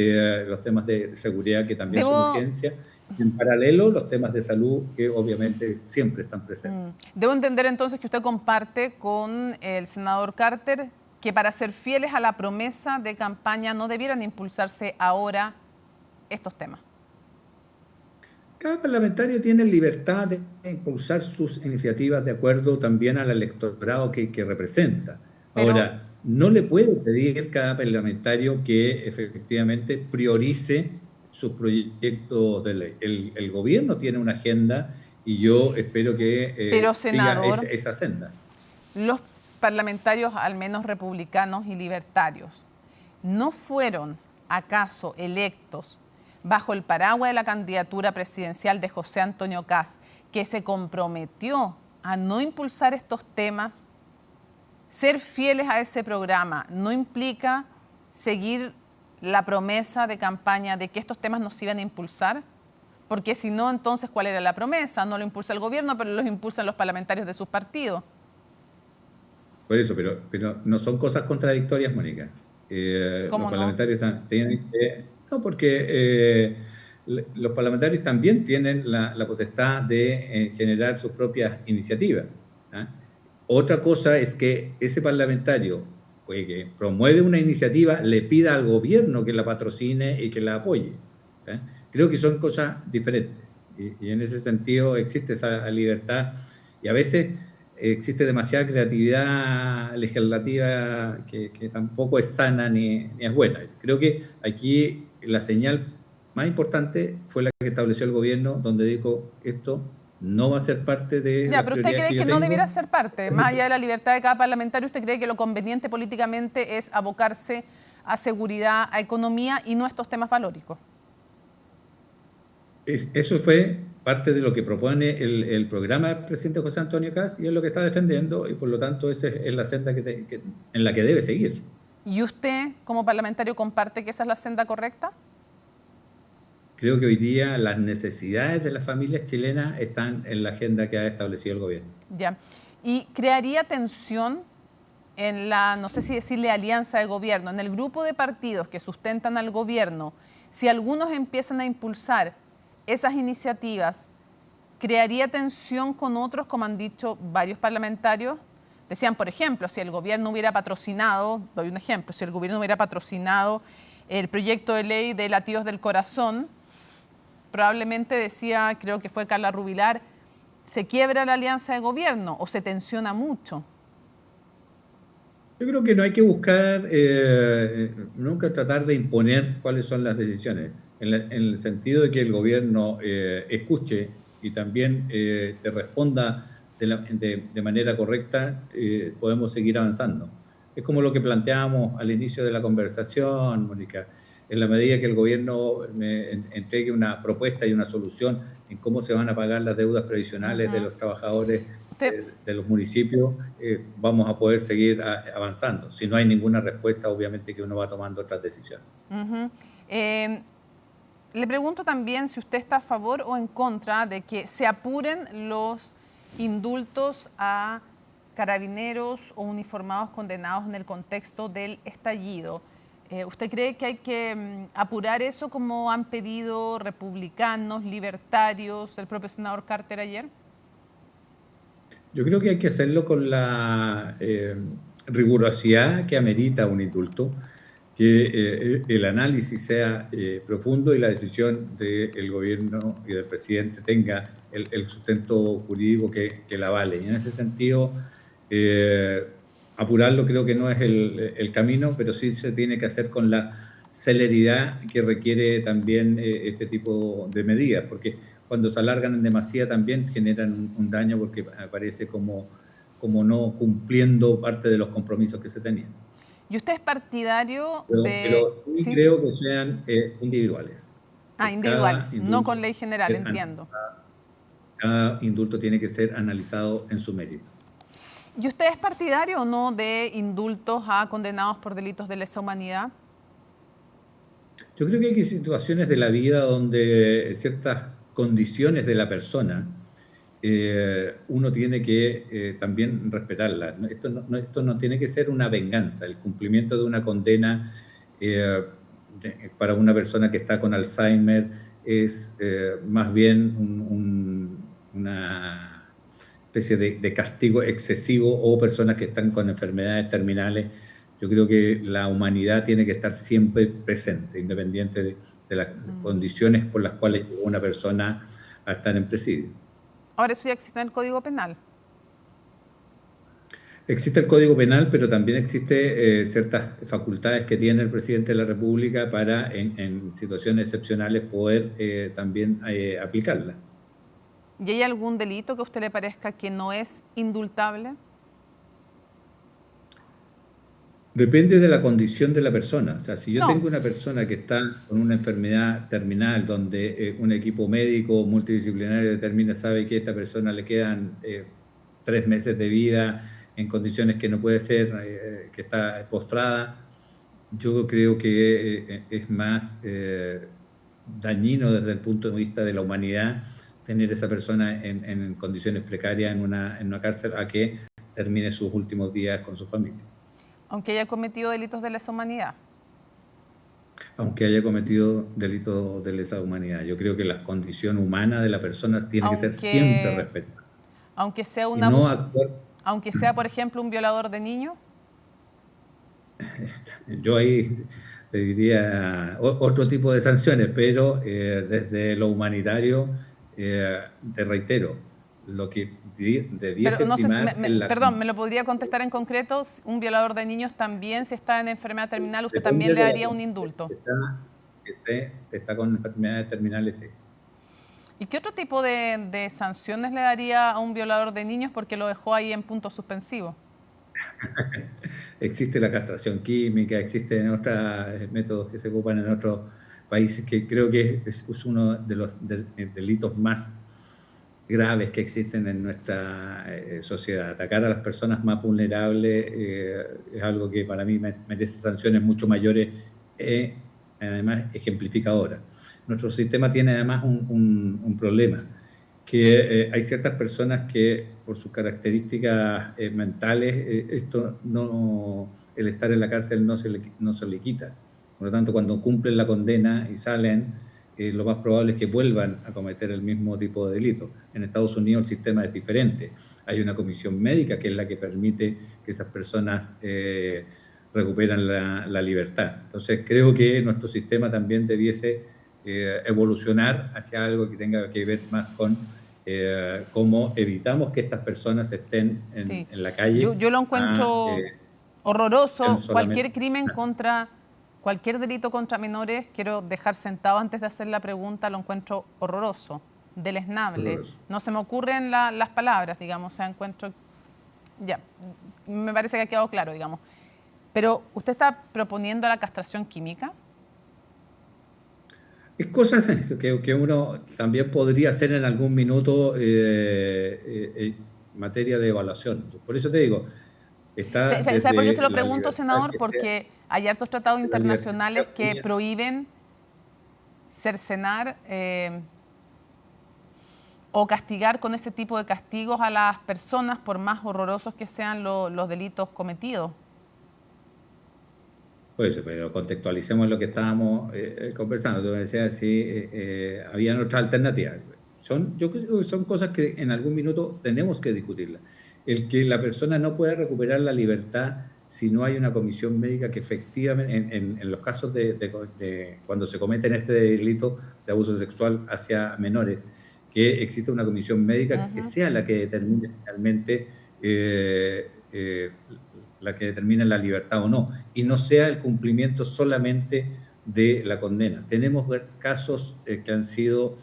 los temas de seguridad, que también son urgencia, y en paralelo los temas de salud, que obviamente siempre están presentes. Debo entender entonces que usted comparte con el senador Carter que para ser fieles a la promesa de campaña no debieran impulsarse ahora estos temas. Cada parlamentario tiene libertad de impulsar sus iniciativas de acuerdo también al electorado que representa. Ahora, no le puede pedir cada parlamentario que efectivamente priorice sus proyectos de ley. El gobierno tiene una agenda y yo espero que siga esa senda. Los parlamentarios, al menos republicanos y libertarios, ¿no fueron acaso electos bajo el paraguas de la candidatura presidencial de José Antonio Kast, que se comprometió a no impulsar estos temas? Ser fieles a ese programa no implica seguir la promesa de campaña de que estos temas nos iban a impulsar, porque si no, entonces, ¿cuál era la promesa? No lo impulsa el gobierno, pero los impulsan los parlamentarios de sus partidos. Por eso, pero no son cosas contradictorias, Mónica. ¿Cómo los parlamentarios tienen que... No, porque los parlamentarios también tienen la potestad de generar sus propias iniciativas. Otra cosa es que ese parlamentario que promueve una iniciativa le pida al gobierno que la patrocine y que la apoye. Creo que son cosas diferentes. Y en ese sentido existe esa libertad. Y a veces existe demasiada creatividad legislativa que tampoco es sana ni es buena. Creo que aquí la señal más importante fue la que estableció el gobierno, donde dijo esto no va a ser parte de... Ya, pero ¿usted cree que no debiera ser parte? Más allá de la libertad de cada parlamentario, ¿usted cree que lo conveniente políticamente es abocarse a seguridad, a economía y no a estos temas valóricos? Eso fue parte de lo que propone el programa del presidente José Antonio Kast y es lo que está defendiendo, y por lo tanto esa es la senda en la que debe seguir. ¿Y usted, como parlamentario, comparte que esa es la senda correcta? Creo que hoy día las necesidades de las familias chilenas están en la agenda que ha establecido el gobierno. Ya. ¿Y crearía tensión en la, no sé si decirle alianza de gobierno, en el grupo de partidos que sustentan al gobierno, si algunos empiezan a impulsar esas iniciativas, crearía tensión con otros, como han dicho varios parlamentarios? Decían, por ejemplo, si el gobierno hubiera patrocinado, doy un ejemplo, si el gobierno hubiera patrocinado el proyecto de ley de latidos del corazón, probablemente decía, creo que fue Carla Rubilar, se quiebra la alianza de gobierno o se tensiona mucho. Yo creo que no hay que buscar, nunca tratar de imponer cuáles son las decisiones, en el sentido de que el gobierno escuche y también te responda de manera correcta, podemos seguir avanzando. Es como lo que planteábamos al inicio de la conversación, Mónica. En la medida que el gobierno me entregue una propuesta y una solución en cómo se van a pagar las deudas previsionales de los trabajadores de los municipios, vamos a poder seguir avanzando. Si no hay ninguna respuesta, obviamente que uno va tomando otras decisiones. Le pregunto también si usted está a favor o en contra de que se apuren los indultos a carabineros o uniformados condenados en el contexto del estallido. ¿Usted cree que hay que apurar eso como han pedido republicanos, libertarios, el propio senador Carter ayer? Yo creo que hay que hacerlo con la rigurosidad que amerita un indulto, que el análisis sea profundo y la decisión del gobierno y del presidente tenga el sustento jurídico que la avale. Y en ese sentido, apurarlo creo que no es el camino, pero sí se tiene que hacer con la celeridad que requiere también este tipo de medidas, porque cuando se alargan en demasía también generan un daño, porque aparece como no cumpliendo parte de los compromisos que se tenían. ¿Y usted es partidario pero sí creo que sean individuales. Individuales, no con ley general, entiendo. Cada indulto tiene que ser analizado en su mérito. ¿Y usted es partidario o no de indultos a condenados por delitos de lesa humanidad? Yo creo que hay situaciones de la vida donde ciertas condiciones de la persona uno tiene que también respetarla. Esto no tiene que ser una venganza. El cumplimiento de una condena para una persona que está con Alzheimer es más bien una especie de castigo excesivo, o personas que están con enfermedades terminales. Yo creo que la humanidad tiene que estar siempre presente, independiente de las condiciones por las cuales llegó una persona a estar en presidio. Ahora, eso ya existe en el Código Penal. Existe el Código Penal, pero también existe ciertas facultades que tiene el presidente de la República para, en situaciones excepcionales, poder también aplicarla. ¿Y hay algún delito que a usted le parezca que no es indultable? Depende de la condición de la persona. O sea, si yo tengo una persona que está con una enfermedad terminal, donde un equipo médico multidisciplinario determina, sabe que a esta persona le quedan 3 meses de vida en condiciones que no puede ser, que está postrada, yo creo que es más dañino desde el punto de vista de la humanidad tener esa persona en condiciones precarias en una cárcel, a que termine sus últimos días con su familia. Aunque haya cometido delitos de lesa humanidad. Aunque haya cometido delitos de lesa humanidad. Yo creo que la condición humana de la persona tiene que ser siempre respetada. Aunque sea aunque sea, por ejemplo, un violador de niños. Yo ahí pediría otro tipo de sanciones, pero desde lo humanitario, te reitero, lo que debiese primar... Perdón, ¿me lo podría contestar en concreto? Un violador de niños también, si está en enfermedad terminal, ¿usted también le daría un indulto? Está con enfermedades terminales, sí. ¿Y qué otro tipo de sanciones le daría a un violador de niños porque lo dejó ahí en punto suspensivo? Existe la castración química, existen otros métodos que se ocupan en otros países, que creo que es uno de los delitos más graves que existen en nuestra sociedad. Atacar a las personas más vulnerables es algo que para mí merece sanciones mucho mayores, además ejemplificadoras. Nuestro sistema tiene además un problema, que hay ciertas personas que por sus características mentales, el estar en la cárcel no se le quita. Por lo tanto, cuando cumplen la condena y salen, lo más probable es que vuelvan a cometer el mismo tipo de delito. En Estados Unidos el sistema es diferente. Hay una comisión médica que es la que permite que esas personas recuperan la libertad. Entonces, creo que nuestro sistema también debiese evolucionar hacia algo que tenga que ver más con cómo evitamos que estas personas estén en la calle. Yo lo encuentro horroroso. Cualquier delito contra menores, quiero dejar sentado antes de hacer la pregunta, lo encuentro horroroso, deleznable. Horroroso. No se me ocurren las palabras, digamos, o sea, encuentro... Ya, me parece que ha quedado claro, digamos. Pero, ¿usted está proponiendo la castración química? Es cosas que uno también podría hacer en algún minuto en materia de evaluación. Por eso te digo, ¿Sabe por qué se lo pregunto, senador? Porque hay hartos tratados internacionales que prohíben cercenar o castigar con ese tipo de castigos a las personas, por más horrorosos que sean los delitos cometidos. Pues, pero contextualicemos lo que estábamos conversando. Tú me decías si habían otras alternativas. Yo creo que son cosas que en algún minuto tenemos que discutirlas. El que la persona no pueda recuperar la libertad si no hay una comisión médica que efectivamente, en los casos de cuando se cometen este delito de abuso sexual hacia menores, que existe una comisión médica que sea la que determine finalmente la que determina la libertad o no, y no sea el cumplimiento solamente de la condena. Tenemos casos que han sido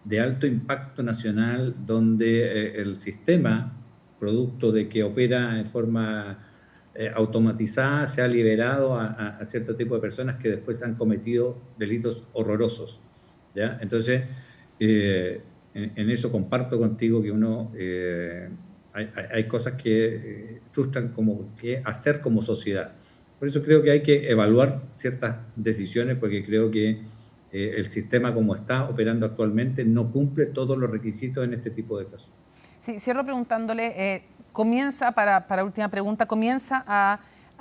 de alto impacto nacional, donde el sistema, producto de que opera en forma automatizada, se ha liberado a cierto tipo de personas que después han cometido delitos horrorosos, ¿ya? Entonces, en eso comparto contigo que hay cosas que frustran como que hacer como sociedad. Por eso creo que hay que evaluar ciertas decisiones, porque creo que el sistema como está operando actualmente no cumple todos los requisitos en este tipo de casos. Sí, cierro preguntándole, para última pregunta, comienza a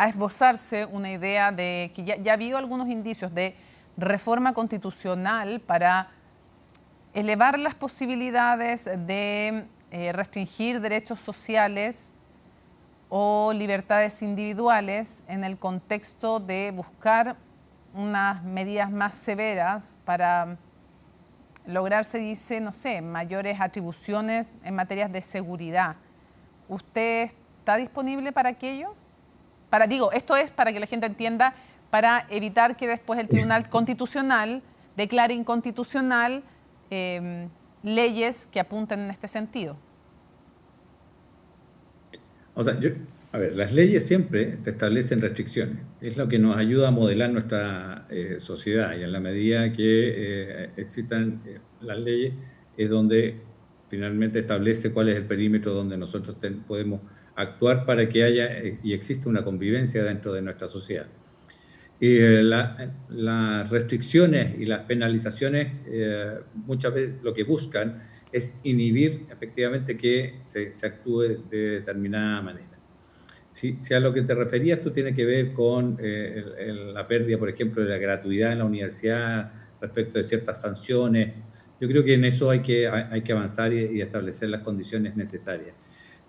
esbozarse una idea de que ya ha habido algunos indicios de reforma constitucional para elevar las posibilidades de restringir derechos sociales o libertades individuales en el contexto de buscar unas medidas más severas para lograr, se dice, no sé, mayores atribuciones en materias de seguridad. ¿Usted está disponible para aquello? Esto es para que la gente entienda, para evitar que después el Tribunal Constitucional declare inconstitucional leyes que apunten en este sentido. O sea, las leyes siempre te establecen restricciones. Es lo que nos ayuda a modelar nuestra sociedad, y en la medida que existan las leyes es donde finalmente establece cuál es el perímetro donde nosotros podemos actuar para que haya y exista una convivencia dentro de nuestra sociedad. Las restricciones y las penalizaciones muchas veces lo que buscan es inhibir efectivamente que se actúe de determinada manera. Si a lo que te referías tú tiene que ver con la pérdida, por ejemplo, de la gratuidad en la universidad respecto de ciertas sanciones, yo creo que en eso hay que avanzar y establecer las condiciones necesarias.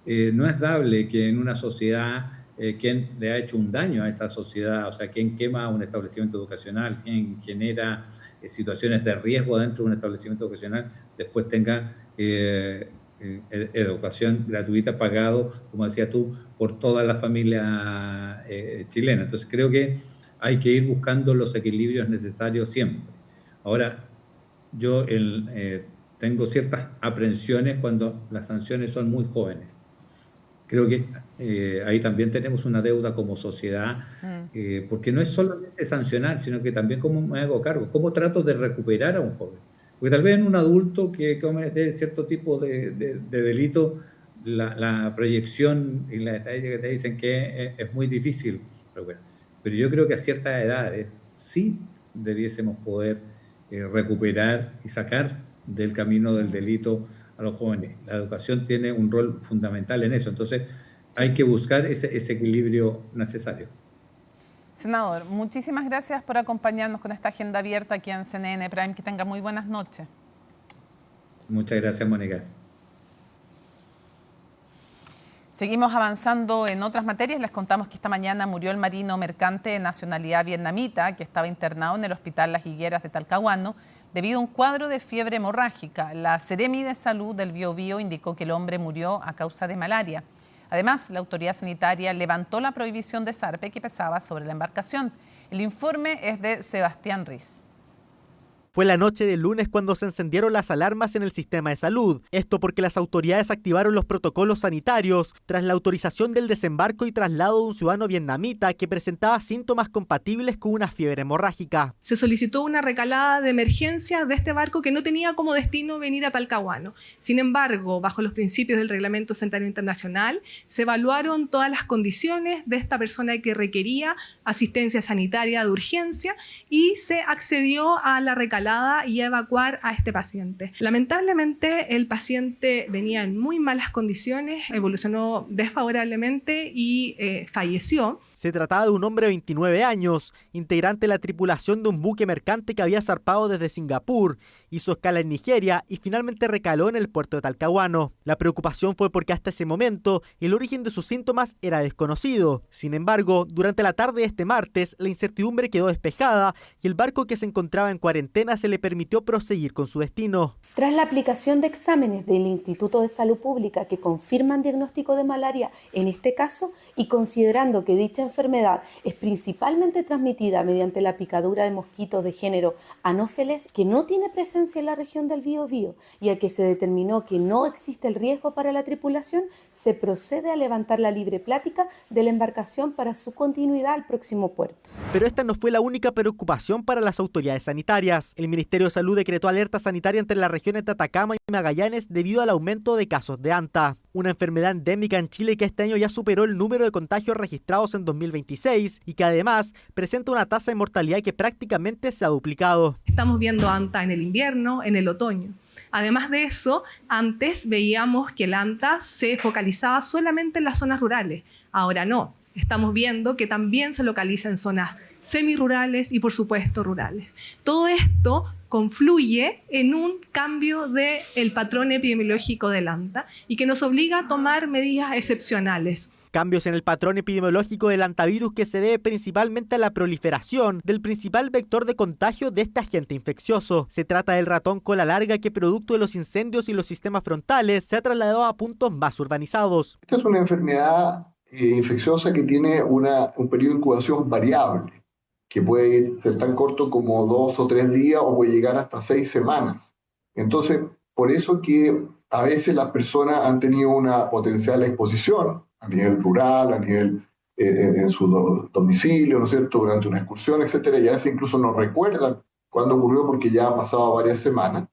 No es dable que en una sociedad quien le ha hecho un daño a esa sociedad, o sea, quien quema un establecimiento educacional, quien genera situaciones de riesgo dentro de un establecimiento educacional, después tenga educación gratuita pagado, como decías tú, por toda la familia chilena. Entonces creo que hay que ir buscando los equilibrios necesarios siempre. Ahora, yo tengo ciertas aprensiones cuando las sanciones son muy jóvenes. Creo que ahí también tenemos una deuda como sociedad, porque no es solamente sancionar, sino que también cómo me hago cargo, cómo trato de recuperar a un joven. Porque tal vez en un adulto que comete cierto tipo de delito, la proyección y la estadística que te dicen que es muy difícil. Pero yo creo que a ciertas edades sí debiésemos poder recuperar y sacar del camino del delito a los jóvenes. La educación tiene un rol fundamental en eso, entonces hay que buscar ese equilibrio necesario. Senador, muchísimas gracias por acompañarnos con esta agenda abierta aquí en CNN Prime. Que tenga muy buenas noches. Muchas gracias, Mónica. Seguimos avanzando en otras materias. Les contamos que esta mañana murió el marino mercante de nacionalidad vietnamita que estaba internado en el Hospital Las Higueras de Talcahuano debido a un cuadro de fiebre hemorrágica. La Seremi de Salud del Biobío indicó que el hombre murió a causa de malaria. Además, la autoridad sanitaria levantó la prohibición de zarpe que pesaba sobre la embarcación. El informe es de Sebastián Riz. Fue la noche del lunes cuando se encendieron las alarmas en el sistema de salud. Esto porque las autoridades activaron los protocolos sanitarios tras la autorización del desembarco y traslado de un ciudadano vietnamita que presentaba síntomas compatibles con una fiebre hemorrágica. Se solicitó una recalada de emergencia de este barco que no tenía como destino venir a Talcahuano. Sin embargo, bajo los principios del Reglamento Sanitario Internacional, se evaluaron todas las condiciones de esta persona que requería asistencia sanitaria de urgencia y se accedió a la recalada y a evacuar a este paciente. Lamentablemente, el paciente venía en muy malas condiciones, evolucionó desfavorablemente y falleció. Se trataba de un hombre de 29 años, integrante de la tripulación de un buque mercante que había zarpado desde Singapur, hizo escala en Nigeria y finalmente recaló en el puerto de Talcahuano. La preocupación fue porque hasta ese momento el origen de sus síntomas era desconocido. Sin embargo, durante la tarde de este martes, la incertidumbre quedó despejada y el barco que se encontraba en cuarentena se le permitió proseguir con su destino. Tras la aplicación de exámenes del Instituto de Salud Pública que confirman diagnóstico de malaria en este caso y considerando que dicha enfermedad es principalmente transmitida mediante la picadura de mosquitos de género Anopheles, que no tiene presencia en la región del Biobío y a que se determinó que no existe el riesgo para la tripulación, se procede a levantar la libre plática de la embarcación para su continuidad al próximo puerto. Pero esta no fue la única preocupación para las autoridades sanitarias. El Ministerio de Salud decretó alerta sanitaria entre las regiones de Atacama y Magallanes debido al aumento de casos de anta, una enfermedad endémica en Chile que este año ya superó el número de contagios registrados en 2026 y que además presenta una tasa de mortalidad que prácticamente se ha duplicado. Estamos viendo anta en el invierno, en el otoño. Además de eso, antes veíamos que el ANTA se focalizaba solamente en las zonas rurales. Ahora no, estamos viendo que también se localiza en zonas semirurales y, por supuesto, rurales. Todo esto confluye en un cambio del patrón epidemiológico del ANTA y que nos obliga a tomar medidas excepcionales. Cambios en el patrón epidemiológico del hantavirus que se debe principalmente a la proliferación del principal vector de contagio de este agente infeccioso. Se trata del ratón cola larga que, producto de los incendios y los sistemas frontales, se ha trasladado a puntos más urbanizados. Esta es una enfermedad infecciosa que tiene un periodo de incubación variable, que puede ser tan corto como 2 o 3 días o puede llegar hasta 6 semanas. Entonces, por eso que a veces las personas han tenido una potencial exposición a nivel rural, a nivel en su domicilio, ¿no es cierto?, durante una excursión, etcétera, y a veces incluso no recuerdan cuándo ocurrió porque ya han pasado varias semanas.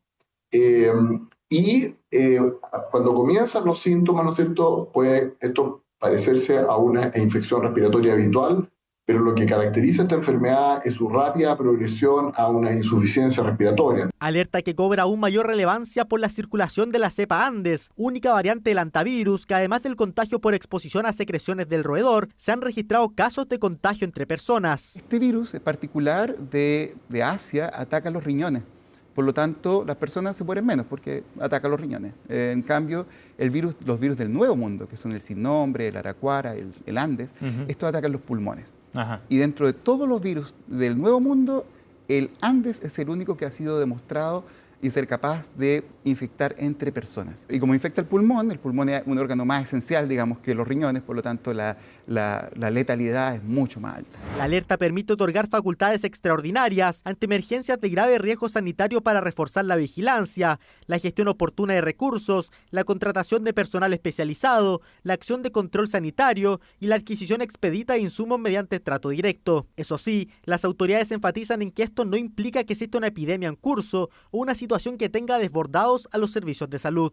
Cuando comienzan los síntomas, ¿no es cierto?, puede esto parecerse a una infección respiratoria habitual, pero lo que caracteriza esta enfermedad es su rápida progresión a una insuficiencia respiratoria. Alerta que cobra aún mayor relevancia por la circulación de la cepa Andes, única variante del hantavirus, que además del contagio por exposición a secreciones del roedor, se han registrado casos de contagio entre personas. Este virus en particular de Asia ataca los riñones. Por lo tanto, las personas se mueren menos porque atacan los riñones. En cambio, los virus del Nuevo Mundo, que son el sin nombre, el aracuara, el Andes, estos atacan los pulmones. Y dentro de todos los virus del Nuevo Mundo, el Andes es el único que ha sido demostrado y ser capaz de infectar entre personas. Y como infecta el pulmón es un órgano más esencial, digamos, que los riñones, por lo tanto la letalidad es mucho más alta. La alerta permite otorgar facultades extraordinarias ante emergencias de grave riesgo sanitario para reforzar la vigilancia, la gestión oportuna de recursos, la contratación de personal especializado, la acción de control sanitario y la adquisición expedita de insumos mediante trato directo. Eso sí, las autoridades enfatizan en que esto no implica que exista una epidemia en curso o una situación que tenga desbordados a los servicios de salud.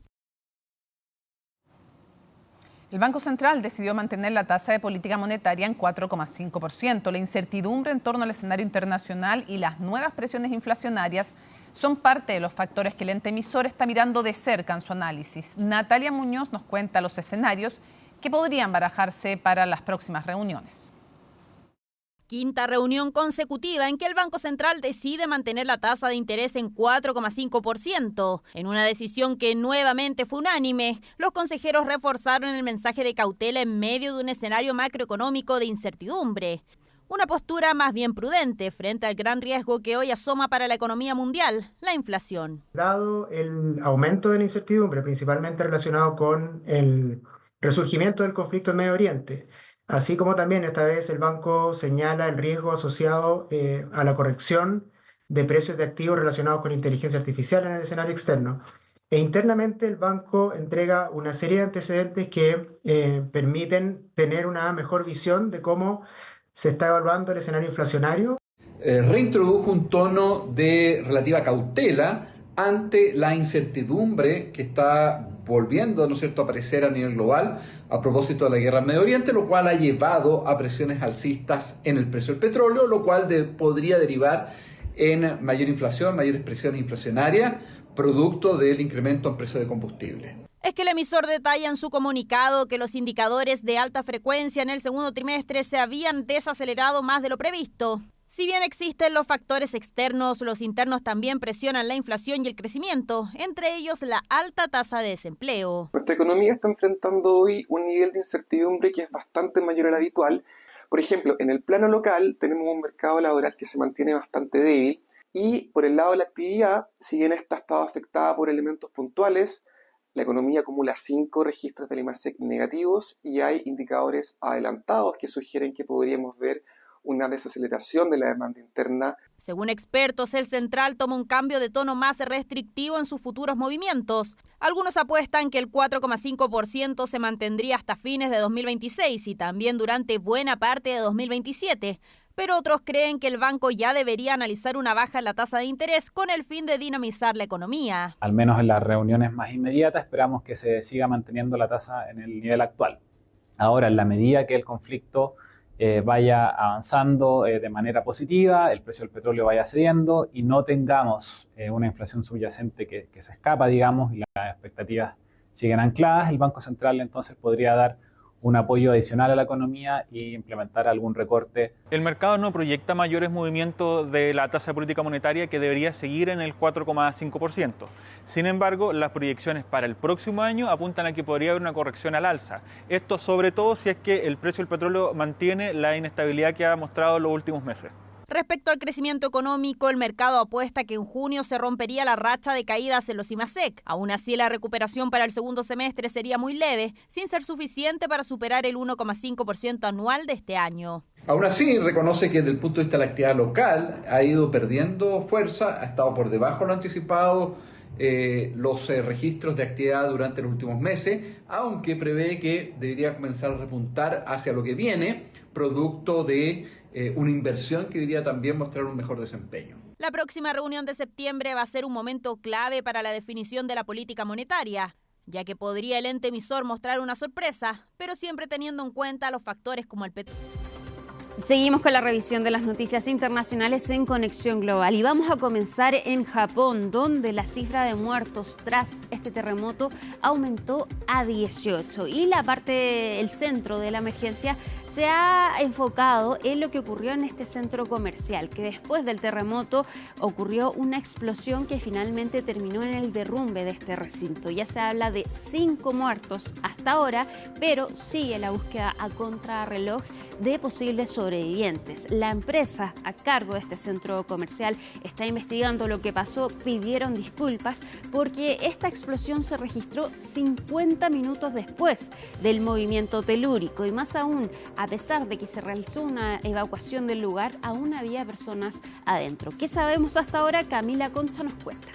El Banco Central decidió mantener la tasa de política monetaria en 4,5%. La incertidumbre en torno al escenario internacional y las nuevas presiones inflacionarias son parte de los factores que el ente emisor está mirando de cerca en su análisis. Natalia Muñoz nos cuenta los escenarios que podrían barajarse para las próximas reuniones. Quinta reunión consecutiva en que el Banco Central decide mantener la tasa de interés en 4,5%. En una decisión que nuevamente fue unánime, los consejeros reforzaron el mensaje de cautela en medio de un escenario macroeconómico de incertidumbre. Una postura más bien prudente frente al gran riesgo que hoy asoma para la economía mundial, la inflación. Dado el aumento de la incertidumbre, principalmente relacionado con el resurgimiento del conflicto en Medio Oriente, así como también esta vez el banco señala el riesgo asociado a la corrección de precios de activos relacionados con inteligencia artificial en el escenario externo. E internamente el banco entrega una serie de antecedentes que permiten tener una mejor visión de cómo se está evaluando el escenario inflacionario. Reintrodujo un tono de relativa cautela ante la incertidumbre que está volviendo, ¿no es cierto?, a aparecer a nivel global a propósito de la guerra en Medio Oriente, lo cual ha llevado a presiones alcistas en el precio del petróleo, lo cual podría derivar en mayor inflación, mayores presiones inflacionarias, producto del incremento en precios de combustible. Es que el emisor detalla en su comunicado que los indicadores de alta frecuencia en el segundo trimestre se habían desacelerado más de lo previsto. Si bien existen los factores externos, los internos también presionan la inflación y el crecimiento, entre ellos la alta tasa de desempleo. Nuestra economía está enfrentando hoy un nivel de incertidumbre que es bastante mayor al habitual. Por ejemplo, en el plano local tenemos un mercado laboral que se mantiene bastante débil y por el lado de la actividad, si bien esta ha estado afectada por elementos puntuales, la economía acumula 5 registros del IMASEC negativos y hay indicadores adelantados que sugieren que podríamos ver una desaceleración de la demanda interna. Según expertos, el central toma un cambio de tono más restrictivo en sus futuros movimientos. Algunos apuestan que el 4,5% se mantendría hasta fines de 2026 y también durante buena parte de 2027. Pero otros creen que el banco ya debería analizar una baja en la tasa de interés con el fin de dinamizar la economía. Al menos en las reuniones más inmediatas esperamos que se siga manteniendo la tasa en el nivel actual. Ahora, en la medida que el conflicto vaya avanzando de manera positiva, el precio del petróleo vaya cediendo y no tengamos una inflación subyacente que se escapa, digamos, y las expectativas siguen ancladas, el Banco Central entonces podría dar un apoyo adicional a la economía y implementar algún recorte. El mercado no proyecta mayores movimientos de la tasa de política monetaria, que debería seguir en el 4,5%. Sin embargo, las proyecciones para el próximo año apuntan a que podría haber una corrección al alza. Esto sobre todo si es que el precio del petróleo mantiene la inestabilidad que ha mostrado en los últimos meses. Respecto al crecimiento económico, el mercado apuesta que en junio se rompería la racha de caídas en los IMASEC. Aún así, la recuperación para el segundo semestre sería muy leve, sin ser suficiente para superar el 1,5% anual de este año. Aún así, reconoce que desde el punto de vista de la actividad local ha ido perdiendo fuerza, ha estado por debajo de lo anticipado los registros de actividad durante los últimos meses, aunque prevé que debería comenzar a repuntar hacia lo que viene, producto de una inversión que debería también mostrar un mejor desempeño. La próxima reunión de septiembre va a ser un momento clave para la definición de la política monetaria, ya que podría el ente emisor mostrar una sorpresa, pero siempre teniendo en cuenta los factores como el petróleo. Seguimos con la revisión de las noticias internacionales en Conexión Global y vamos a comenzar en Japón, donde la cifra de muertos tras este terremoto aumentó a 18 y el centro de la emergencia se ha enfocado en lo que ocurrió en este centro comercial, que después del terremoto ocurrió una explosión que finalmente terminó en el derrumbe de este recinto. Ya se habla de 5 muertos hasta ahora, pero sigue la búsqueda a contrarreloj de posibles sobrevivientes. La empresa a cargo de este centro comercial está investigando lo que pasó, pidieron disculpas porque esta explosión se registró 50 minutos después del movimiento telúrico y más aún, a pesar de que se realizó una evacuación del lugar, aún había personas adentro. ¿Qué sabemos hasta ahora? Camila Concha nos cuenta.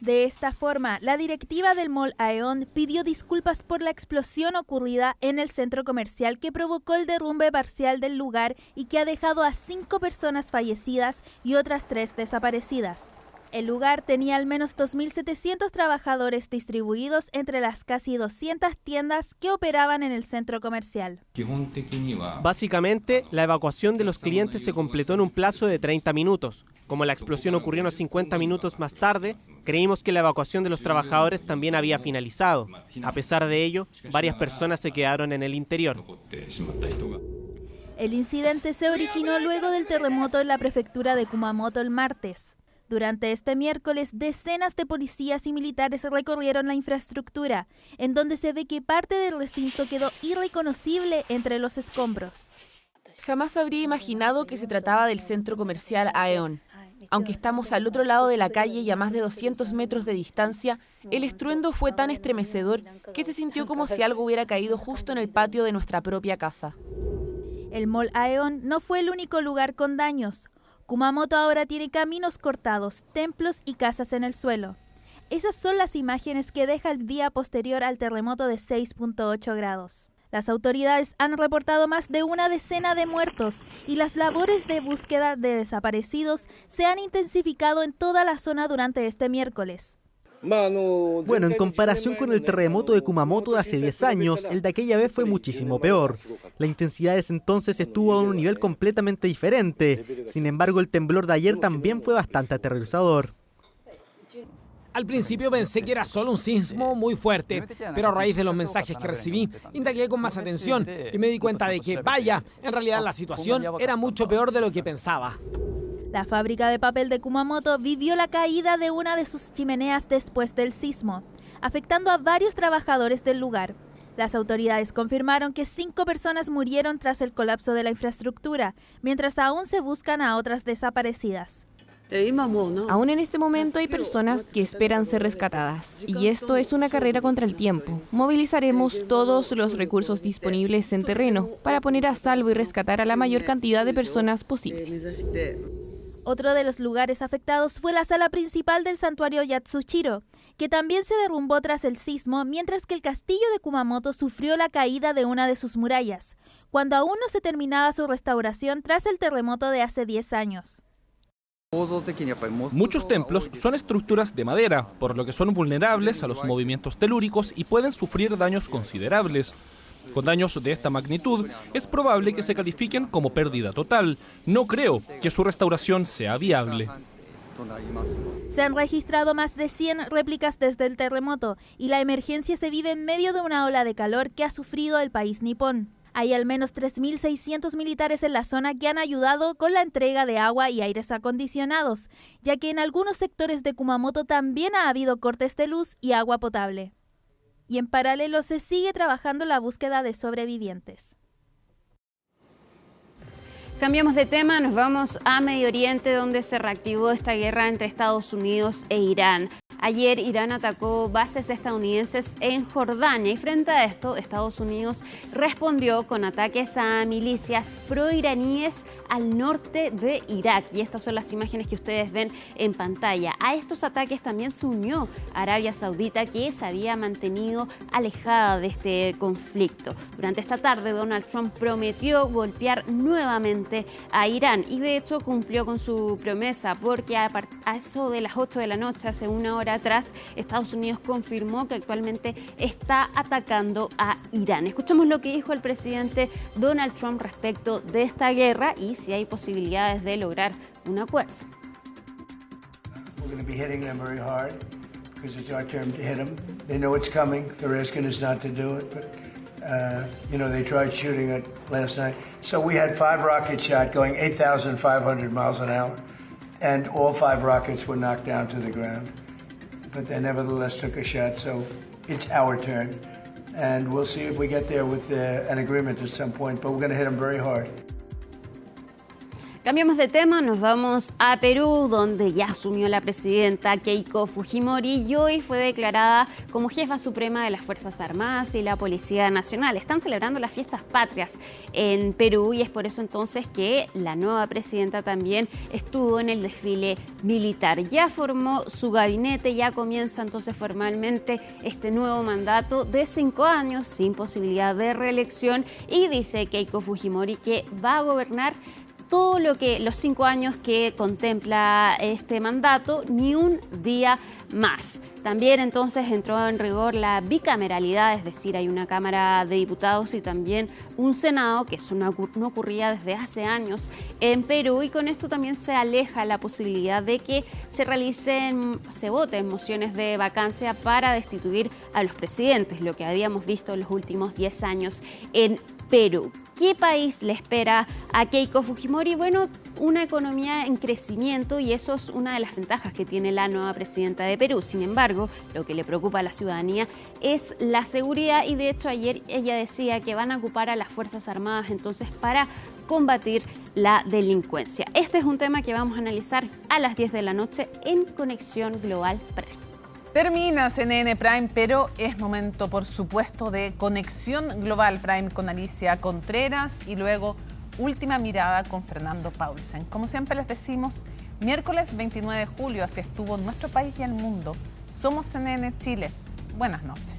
De esta forma, la directiva del Mall Aeon pidió disculpas por la explosión ocurrida en el centro comercial que provocó el derrumbe parcial del lugar y que ha dejado a 5 personas fallecidas y otras 3 desaparecidas. El lugar tenía al menos 2.700 trabajadores distribuidos entre las casi 200 tiendas que operaban en el centro comercial. Básicamente, la evacuación de los clientes se completó en un plazo de 30 minutos. Como la explosión ocurrió unos 50 minutos más tarde, creímos que la evacuación de los trabajadores también había finalizado. A pesar de ello, varias personas se quedaron en el interior. El incidente se originó luego del terremoto en la prefectura de Kumamoto el martes. Durante este miércoles, decenas de policías y militares recorrieron la infraestructura, en donde se ve que parte del recinto quedó irreconocible entre los escombros. Jamás habría imaginado que se trataba del centro comercial Aeon. Aunque estamos al otro lado de la calle y a más de 200 metros de distancia, el estruendo fue tan estremecedor que se sintió como si algo hubiera caído justo en el patio de nuestra propia casa. El Mall Aeon no fue el único lugar con daños. Kumamoto ahora tiene caminos cortados, templos y casas en el suelo. Esas son las imágenes que deja el día posterior al terremoto de 6.8 grados. Las autoridades han reportado más de una decena de muertos y las labores de búsqueda de desaparecidos se han intensificado en toda la zona durante este miércoles. Bueno, en comparación con el terremoto de Kumamoto de hace 10 años, el de aquella vez fue muchísimo peor. La intensidad de ese entonces estuvo a un nivel completamente diferente. Sin embargo, el temblor de ayer también fue bastante aterrorizador. Al principio pensé que era solo un sismo muy fuerte, pero a raíz de los mensajes que recibí, indagué con más atención y me di cuenta de que, vaya, en realidad la situación era mucho peor de lo que pensaba. La fábrica de papel de Kumamoto vivió la caída de una de sus chimeneas después del sismo, afectando a varios trabajadores del lugar. Las autoridades confirmaron que 5 personas murieron tras el colapso de la infraestructura, mientras aún se buscan a otras desaparecidas. Aún en este momento hay personas que esperan ser rescatadas, y esto es una carrera contra el tiempo. Movilizaremos todos los recursos disponibles en terreno para poner a salvo y rescatar a la mayor cantidad de personas posible. Otro de los lugares afectados fue la sala principal del santuario Yatsushiro, que también se derrumbó tras el sismo, mientras que el castillo de Kumamoto sufrió la caída de una de sus murallas, cuando aún no se terminaba su restauración tras el terremoto de hace 10 años. Muchos templos son estructuras de madera, por lo que son vulnerables a los movimientos telúricos y pueden sufrir daños considerables. Con daños de esta magnitud, es probable que se califiquen como pérdida total. No creo que su restauración sea viable. Se han registrado más de 100 réplicas desde el terremoto y la emergencia se vive en medio de una ola de calor que ha sufrido el país nipón. Hay al menos 3.600 militares en la zona que han ayudado con la entrega de agua y aires acondicionados, ya que en algunos sectores de Kumamoto también ha habido cortes de luz y agua potable. Y en paralelo se sigue trabajando la búsqueda de sobrevivientes. Cambiamos de tema, nos vamos a Medio Oriente, donde se reactivó esta guerra entre Estados Unidos e Irán. Ayer Irán atacó bases estadounidenses en Jordania y frente a esto Estados Unidos respondió con ataques a milicias proiraníes al norte de Irak. Y estas son las imágenes que ustedes ven en pantalla. A estos ataques también se unió Arabia Saudita, que se había mantenido alejada de este conflicto. Durante esta tarde Donald Trump prometió golpear nuevamente a Irán y de hecho cumplió con su promesa, porque a eso de las 8 de la noche, hace una hora atrás, Estados Unidos confirmó que actualmente está atacando a Irán. Escuchamos lo que dijo el presidente Donald Trump respecto de esta guerra y si hay posibilidades de lograr un acuerdo. We're going to be hitting them very hard because it's our turn to hit them. They know it's coming. The risk is not to do it, but they tried shooting it last night. So we had 5 rockets shot going 8,500 miles an hour, and all 5 rockets were knocked down to the ground. But they nevertheless took a shot, so it's our turn. And we'll see if we get there with an agreement at some point, but we're going to hit them very hard. Cambiamos de tema, nos vamos a Perú, donde ya asumió la presidenta Keiko Fujimori y hoy fue declarada como jefa suprema de las Fuerzas Armadas y la Policía Nacional. Están celebrando las fiestas patrias en Perú y es por eso entonces que la nueva presidenta también estuvo en el desfile militar. Ya formó su gabinete, ya comienza entonces formalmente este nuevo mandato de 5 años sin posibilidad de reelección y dice Keiko Fujimori que va a gobernar todo los 5 años que contempla este mandato, ni un día más. También entonces entró en rigor la bicameralidad, es decir, hay una Cámara de Diputados y también un Senado, que eso no ocurría desde hace años en Perú, y con esto también se aleja la posibilidad de que se voten mociones de vacancia para destituir a los presidentes, lo que habíamos visto en los últimos 10 años en Perú. ¿Qué país le espera a Keiko Fujimori? Bueno, una economía en crecimiento y eso es una de las ventajas que tiene la nueva presidenta de Perú. Sin embargo, lo que le preocupa a la ciudadanía es la seguridad y de hecho ayer ella decía que van a ocupar a las Fuerzas Armadas entonces para combatir la delincuencia. Este es un tema que vamos a analizar a las 10 de la noche en Conexión Global Prime. Termina CNN Prime, pero es momento, por supuesto, de Conexión Global Prime con Alicia Contreras y luego Última Mirada con Fernando Paulsen. Como siempre les decimos, miércoles 29 de julio, así estuvo nuestro país y el mundo. Somos CNN Chile. Buenas noches.